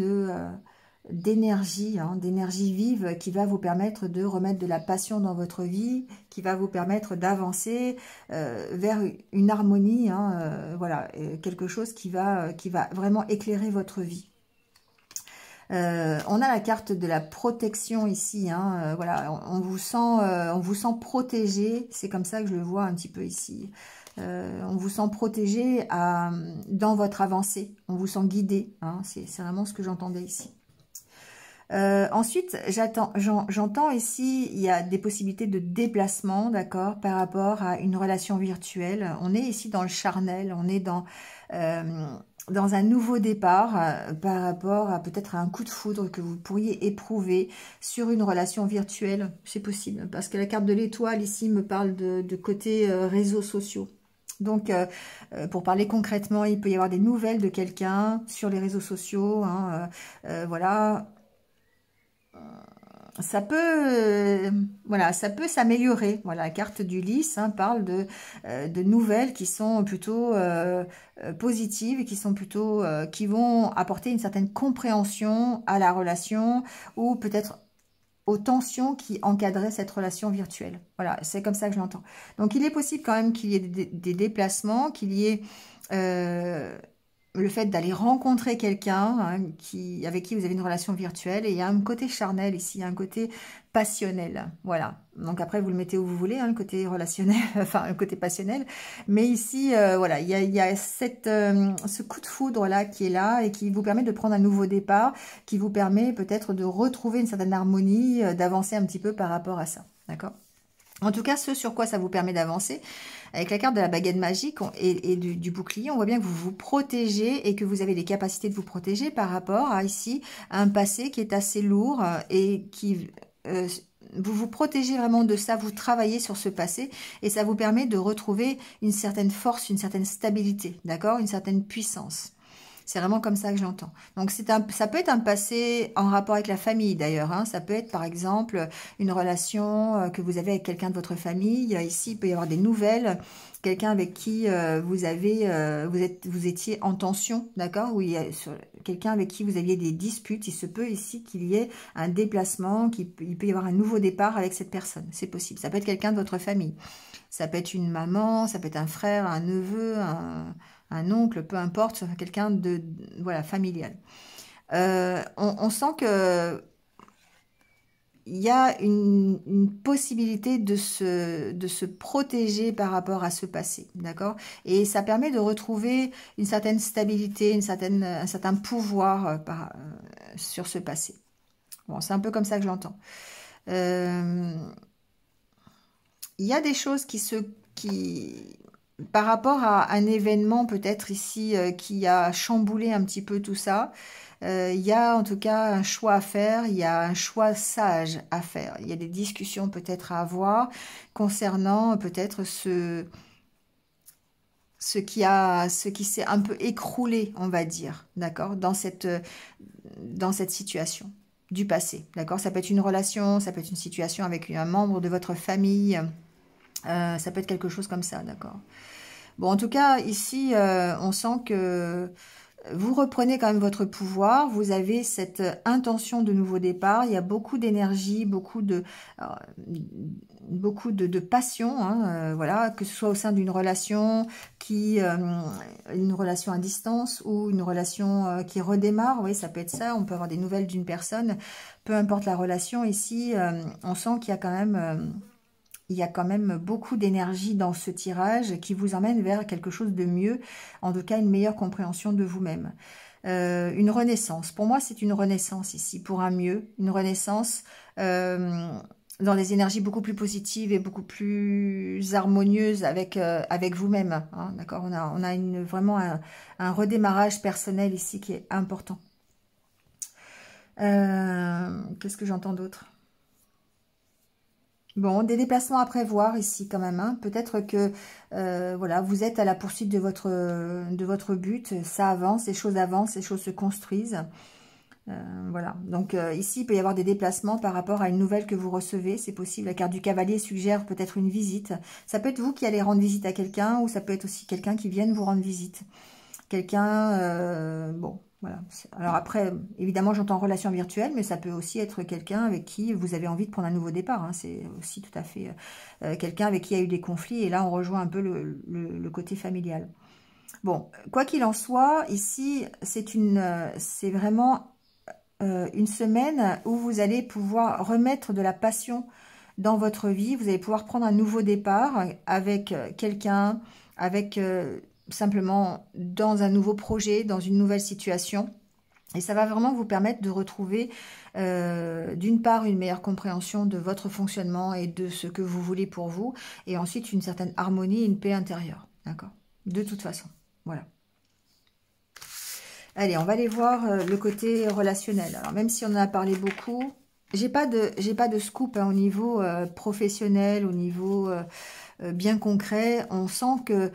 d'énergie, hein, d'énergie vive qui va vous permettre de remettre de la passion dans votre vie, qui va vous permettre d'avancer vers une harmonie, hein, voilà, quelque chose qui va vraiment éclairer votre vie. On a la carte de la protection ici, hein, voilà, on vous sent protégé, c'est comme ça que je le vois un petit peu ici. On vous sent protégé dans votre avancée, on vous sent guidé, hein, c'est vraiment ce que j'entendais ici. Ensuite, j'entends ici, il y a des possibilités de déplacement, d'accord, par rapport à une relation virtuelle. On est ici dans le charnel, on est dans un nouveau départ par rapport à peut-être un coup de foudre que vous pourriez éprouver sur une relation virtuelle. C'est possible, parce que la carte de l'étoile ici me parle de côté réseaux sociaux. Donc, pour parler concrètement, il peut y avoir des nouvelles de quelqu'un sur les réseaux sociaux, hein, voilà. Ça peut, voilà, ça peut s'améliorer. Voilà, la carte d'Ulysse hein, parle de nouvelles qui sont plutôt positives, qui sont plutôt, qui vont apporter une certaine compréhension à la relation ou peut-être aux tensions qui encadraient cette relation virtuelle. Voilà, c'est comme ça que je l'entends. Donc, il est possible quand même qu'il y ait des déplacements, qu'il y ait le fait d'aller rencontrer quelqu'un hein, avec qui vous avez une relation virtuelle. Et il y a un côté charnel ici, un côté passionnel. Voilà. Donc après, vous le mettez où vous voulez, hein, le côté relationnel, enfin, le côté passionnel. Mais ici, voilà, il y a ce coup de foudre-là qui est là et qui vous permet de prendre un nouveau départ, qui vous permet peut-être de retrouver une certaine harmonie, d'avancer un petit peu par rapport à ça. D'accord ? En tout cas, ce sur quoi ça vous permet d'avancer, avec la carte de la baguette magique et du bouclier, on voit bien que vous vous protégez et que vous avez les capacités de vous protéger par rapport à ici, à un passé qui est assez lourd et qui... vous vous protégez vraiment de ça, vous travaillez sur ce passé et ça vous permet de retrouver une certaine force, une certaine stabilité, d'accord, une certaine puissance. C'est vraiment comme ça que j'entends. Donc ça peut être un passé en rapport avec la famille d'ailleurs. Hein. Ça peut être par exemple une relation que vous avez avec quelqu'un de votre famille. Ici, il peut y avoir des nouvelles. Quelqu'un avec qui vous étiez en tension, d'accord? Ou quelqu'un avec qui vous aviez des disputes. Il se peut ici qu'il y ait un déplacement, il peut y avoir un nouveau départ avec cette personne. C'est possible. Ça peut être quelqu'un de votre famille. Ça peut être une maman, ça peut être un frère, un neveu, un oncle, peu importe, quelqu'un de voilà, familial. On sent que il y a une possibilité de se protéger par rapport à ce passé, d'accord? Et ça permet de retrouver une certaine stabilité, un certain pouvoir sur ce passé. Bon, c'est un peu comme ça que je l'entends. Il y a des choses par rapport à un événement peut-être ici qui a chamboulé un petit peu tout ça, il y a en tout cas un choix à faire, il y a un choix sage à faire. Il y a des discussions peut-être à avoir concernant peut-être ce qui s'est un peu écroulé, on va dire, d'accord, dans cette situation du passé, d'accord. Ça peut être une relation, ça peut être une situation avec un membre de votre famille. Ça peut être quelque chose comme ça, d'accord. Bon, en tout cas, ici, on sent que vous reprenez quand même votre pouvoir. Vous avez cette intention de nouveau départ. Il y a beaucoup d'énergie, beaucoup de passion, hein, voilà, que ce soit au sein d'une relation une relation à distance ou une relation qui redémarre. Oui, ça peut être ça. On peut avoir des nouvelles d'une personne. Peu importe la relation, ici, on sent qu'il y a quand même... il y a quand même beaucoup d'énergie dans ce tirage qui vous emmène vers quelque chose de mieux, en tout cas une meilleure compréhension de vous-même. Une renaissance. Pour moi, c'est une renaissance ici, pour un mieux. Une renaissance dans des énergies beaucoup plus positives et beaucoup plus harmonieuses avec vous-même. Hein, d'accord, on a vraiment un redémarrage personnel ici qui est important. Qu'est-ce que j'entends d'autre ? Bon, des déplacements à prévoir ici quand même. Hein. Peut-être que voilà, vous êtes à la poursuite de votre but. Ça avance, les choses se construisent. Voilà. Donc ici, il peut y avoir des déplacements par rapport à une nouvelle que vous recevez. C'est possible. La carte du cavalier suggère peut-être une visite. Ça peut être vous qui allez rendre visite à quelqu'un ou ça peut être aussi quelqu'un qui vienne vous rendre visite. Quelqu'un, bon, voilà. Alors après, évidemment, j'entends relation virtuelle, mais ça peut aussi être quelqu'un avec qui vous avez envie de prendre un nouveau départ. Hein. C'est aussi tout à fait quelqu'un avec qui il y a eu des conflits. Et là, on rejoint un peu le côté familial. Bon, quoi qu'il en soit, ici, c'est vraiment une semaine où vous allez pouvoir remettre de la passion dans votre vie. Vous allez pouvoir prendre un nouveau départ avec quelqu'un, avec... simplement dans un nouveau projet, dans une nouvelle situation. Et ça va vraiment vous permettre de retrouver d'une part une meilleure compréhension de votre fonctionnement et de ce que vous voulez pour vous, et ensuite une certaine harmonie et une paix intérieure. D'accord? De toute façon. Voilà. Allez, on va aller voir le côté relationnel. Alors même si on en a parlé beaucoup, j'ai pas de scoop hein, au niveau professionnel, au niveau bien concret. On sent que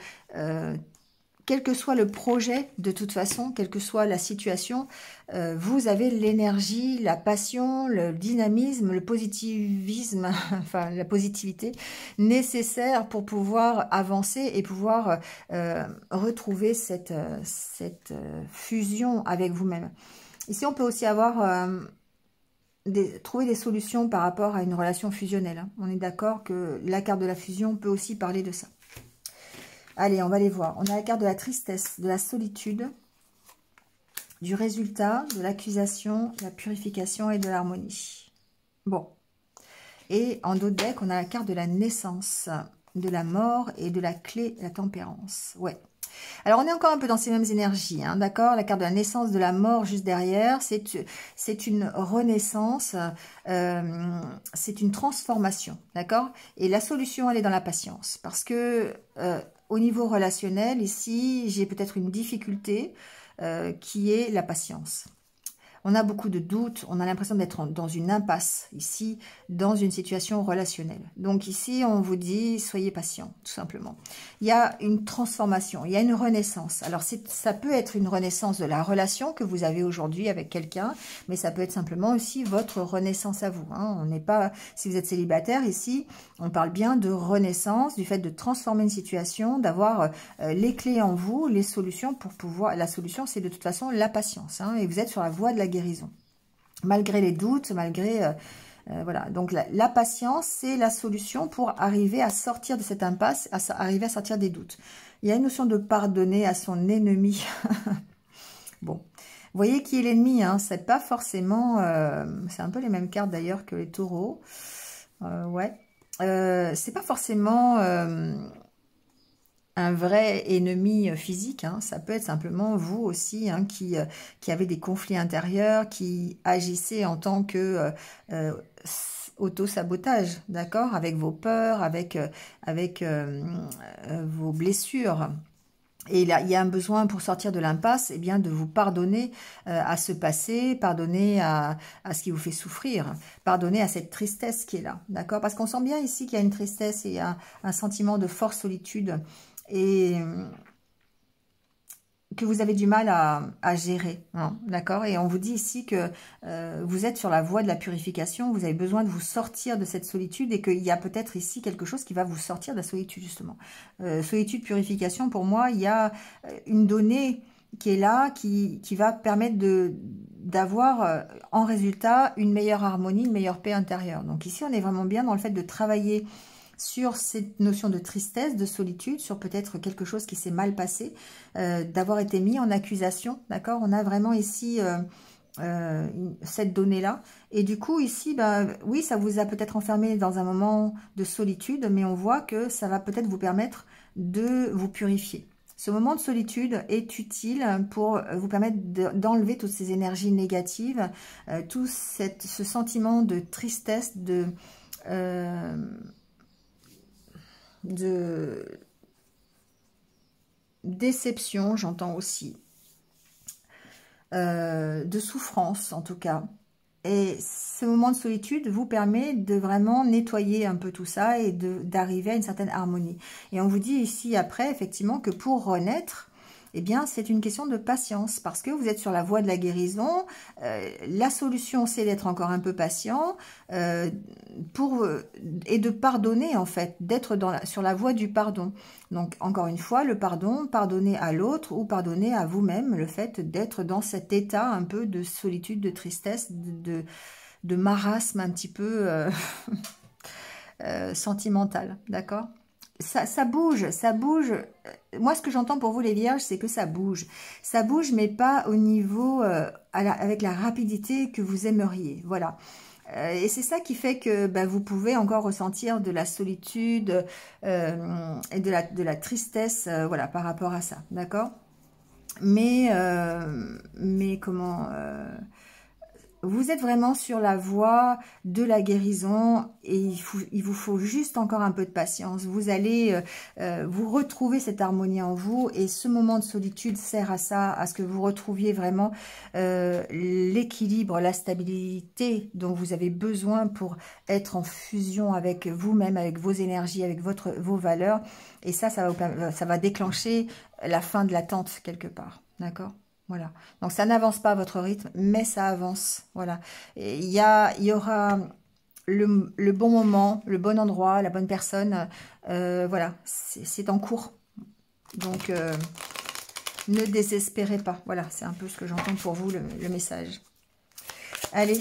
quel que soit le projet, de toute façon, quelle que soit la situation, vous avez l'énergie, la passion, le dynamisme, le positivisme, enfin la positivité nécessaire pour pouvoir avancer et pouvoir retrouver cette fusion avec vous-même. Ici, on peut aussi avoir trouver des solutions par rapport à une relation fusionnelle. Hein. On est d'accord que la carte de la fusion peut aussi parler de ça. Allez, on va les voir. On a la carte de la tristesse, de la solitude, du résultat, de l'accusation, de la purification et de l'harmonie. Bon. Et en dos de deck, on a la carte de la naissance, de la mort et de la clé, la tempérance. Ouais. Alors, on est encore un peu dans ces mêmes énergies, hein, d'accord? La carte de la naissance, de la mort juste derrière, c'est une renaissance, c'est une transformation, d'accord? Et la solution, elle est dans la patience. Parce que au niveau relationnel, ici, j'ai peut-être une difficulté qui est la patience. On a beaucoup de doutes, on a l'impression d'être dans une impasse ici, dans une situation relationnelle. Donc ici, on vous dit, soyez patient, tout simplement. Il y a une transformation, il y a une renaissance. Alors ça peut être une renaissance de la relation que vous avez aujourd'hui avec quelqu'un, mais ça peut être simplement aussi votre renaissance à vous. Hein. On n'est pas, si vous êtes célibataire ici, on parle bien de renaissance, du fait de transformer une situation, d'avoir les clés en vous, les solutions pour pouvoir... La solution, c'est de toute façon la patience. Hein, et vous êtes sur la voie de la guérison. Malgré les doutes, malgré... voilà, donc la patience, c'est la solution pour arriver à sortir de cette impasse, arriver à sortir des doutes. Il y a une notion de pardonner à son ennemi. Bon, vous voyez qui est l'ennemi, hein, c'est pas forcément... c'est un peu les mêmes cartes d'ailleurs que les taureaux. Ouais. C'est pas forcément un vrai ennemi physique, hein. Ça peut être simplement vous aussi, hein, qui avez des conflits intérieurs, qui agissez en tant que auto-sabotage, d'accord, avec vos peurs, avec vos blessures. Et là, il y a un besoin pour sortir de l'impasse, eh bien, de vous pardonner à ce passé, pardonner à ce qui vous fait souffrir, pardonner à cette tristesse qui est là, d'accord? Parce qu'on sent bien ici qu'il y a une tristesse et un sentiment de forte solitude et que vous avez du mal à gérer, hein, d'accord? Et on vous dit ici que vous êtes sur la voie de la purification, vous avez besoin de vous sortir de cette solitude et qu'il y a peut-être ici quelque chose qui va vous sortir de la solitude, justement. Solitude, purification, pour moi, il y a une donnée qui est là, qui va permettre d'avoir en résultat une meilleure harmonie, une meilleure paix intérieure. Donc ici, on est vraiment bien dans le fait de travailler sur cette notion de tristesse, de solitude, sur peut-être quelque chose qui s'est mal passé, d'avoir été mis en accusation, d'accord? On a vraiment ici cette donnée-là. Et du coup, ici, bah, oui, ça vous a peut-être enfermé dans un moment de solitude, mais on voit que ça va peut-être vous permettre de vous purifier. Ce moment de solitude est utile pour vous permettre d'enlever toutes ces énergies négatives, tout ce sentiment de tristesse, de déception, j'entends aussi, de souffrance en tout cas. Et ce moment de solitude vous permet de vraiment nettoyer un peu tout ça et d'arriver à une certaine harmonie. Et on vous dit ici après, effectivement, que pour renaître, eh bien, c'est une question de patience parce que vous êtes sur la voie de la guérison. La solution, c'est d'être encore un peu patient et de pardonner, en fait, d'être sur la voie du pardon. Donc, encore une fois, le pardon, pardonner à l'autre ou pardonner à vous-même, le fait d'être dans cet état un peu de solitude, de tristesse, de marasme un petit peu sentimental, d'accord ? Ça bouge, ça bouge. Moi, ce que j'entends pour vous, les vierges, c'est que ça bouge. Ça bouge, mais pas au niveau, avec la rapidité que vous aimeriez. Voilà. Et c'est ça qui fait que vous pouvez encore ressentir de la solitude et de la tristesse, voilà, par rapport à ça. D'accord ? Mais comment... vous êtes vraiment sur la voie de la guérison et il vous faut juste encore un peu de patience. Vous allez vous retrouver cette harmonie en vous et ce moment de solitude sert à ça, à ce que vous retrouviez vraiment l'équilibre, la stabilité dont vous avez besoin pour être en fusion avec vous-même, avec vos énergies, avec vos valeurs. Et ça va déclencher la fin de l'attente quelque part. D'accord ? Voilà, donc ça n'avance pas à votre rythme, mais ça avance. Voilà, il y aura le bon moment, le bon endroit, la bonne personne. Voilà, c'est en cours. Donc, ne désespérez pas. Voilà, c'est un peu ce que j'entends pour vous, le message. Allez,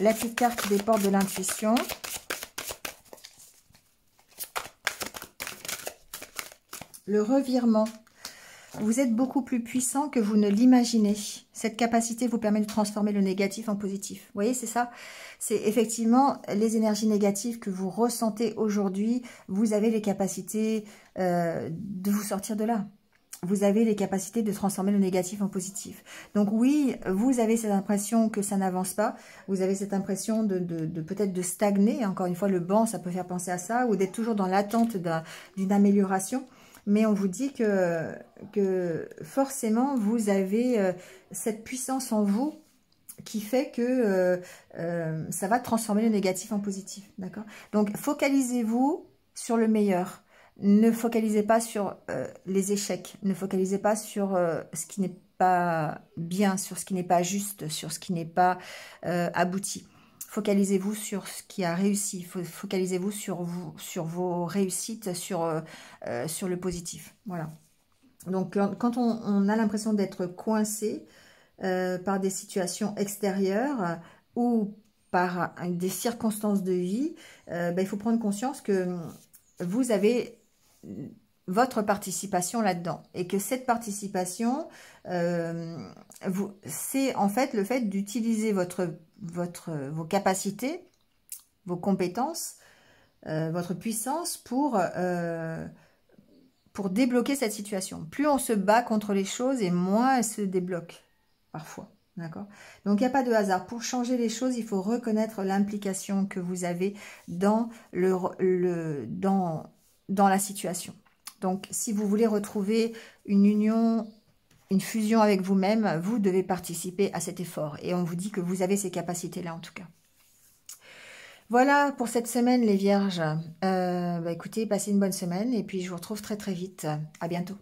la petite carte des portes de l'intuition. Le revirement. Vous êtes beaucoup plus puissant que vous ne l'imaginez. Cette capacité vous permet de transformer le négatif en positif. Vous voyez, c'est ça. C'est effectivement les énergies négatives que vous ressentez aujourd'hui. Vous avez les capacités de vous sortir de là. Vous avez les capacités de transformer le négatif en positif. Donc oui, vous avez cette impression que ça n'avance pas. Vous avez cette impression de peut-être de stagner. Encore une fois, le banc, ça peut faire penser à ça. Ou d'être toujours dans l'attente d'une amélioration. Mais on vous dit que forcément, vous avez cette puissance en vous qui fait que ça va transformer le négatif en positif. D'accord? Donc, focalisez-vous sur le meilleur. Ne focalisez pas sur les échecs. Ne focalisez pas sur ce qui n'est pas bien, sur ce qui n'est pas juste, sur ce qui n'est pas abouti. Focalisez-vous sur ce qui a réussi. Focalisez-vous sur vos réussites, sur le positif. Voilà. Donc, quand on a l'impression d'être coincé par des situations extérieures ou par des circonstances de vie, il faut prendre conscience que vous avez votre participation là-dedans. Et que cette participation, c'est en fait le fait d'utiliser vos capacités, vos compétences, votre puissance pour débloquer cette situation. Plus on se bat contre les choses et moins elles se débloquent, parfois. D'accord? Donc, il n'y a pas de hasard. Pour changer les choses, il faut reconnaître l'implication que vous avez dans dans la situation. Donc, si vous voulez retrouver une union, une fusion avec vous-même, vous devez participer à cet effort. Et on vous dit que vous avez ces capacités-là, en tout cas. Voilà pour cette semaine, les vierges. Écoutez, passez une bonne semaine et puis je vous retrouve très très vite. À bientôt.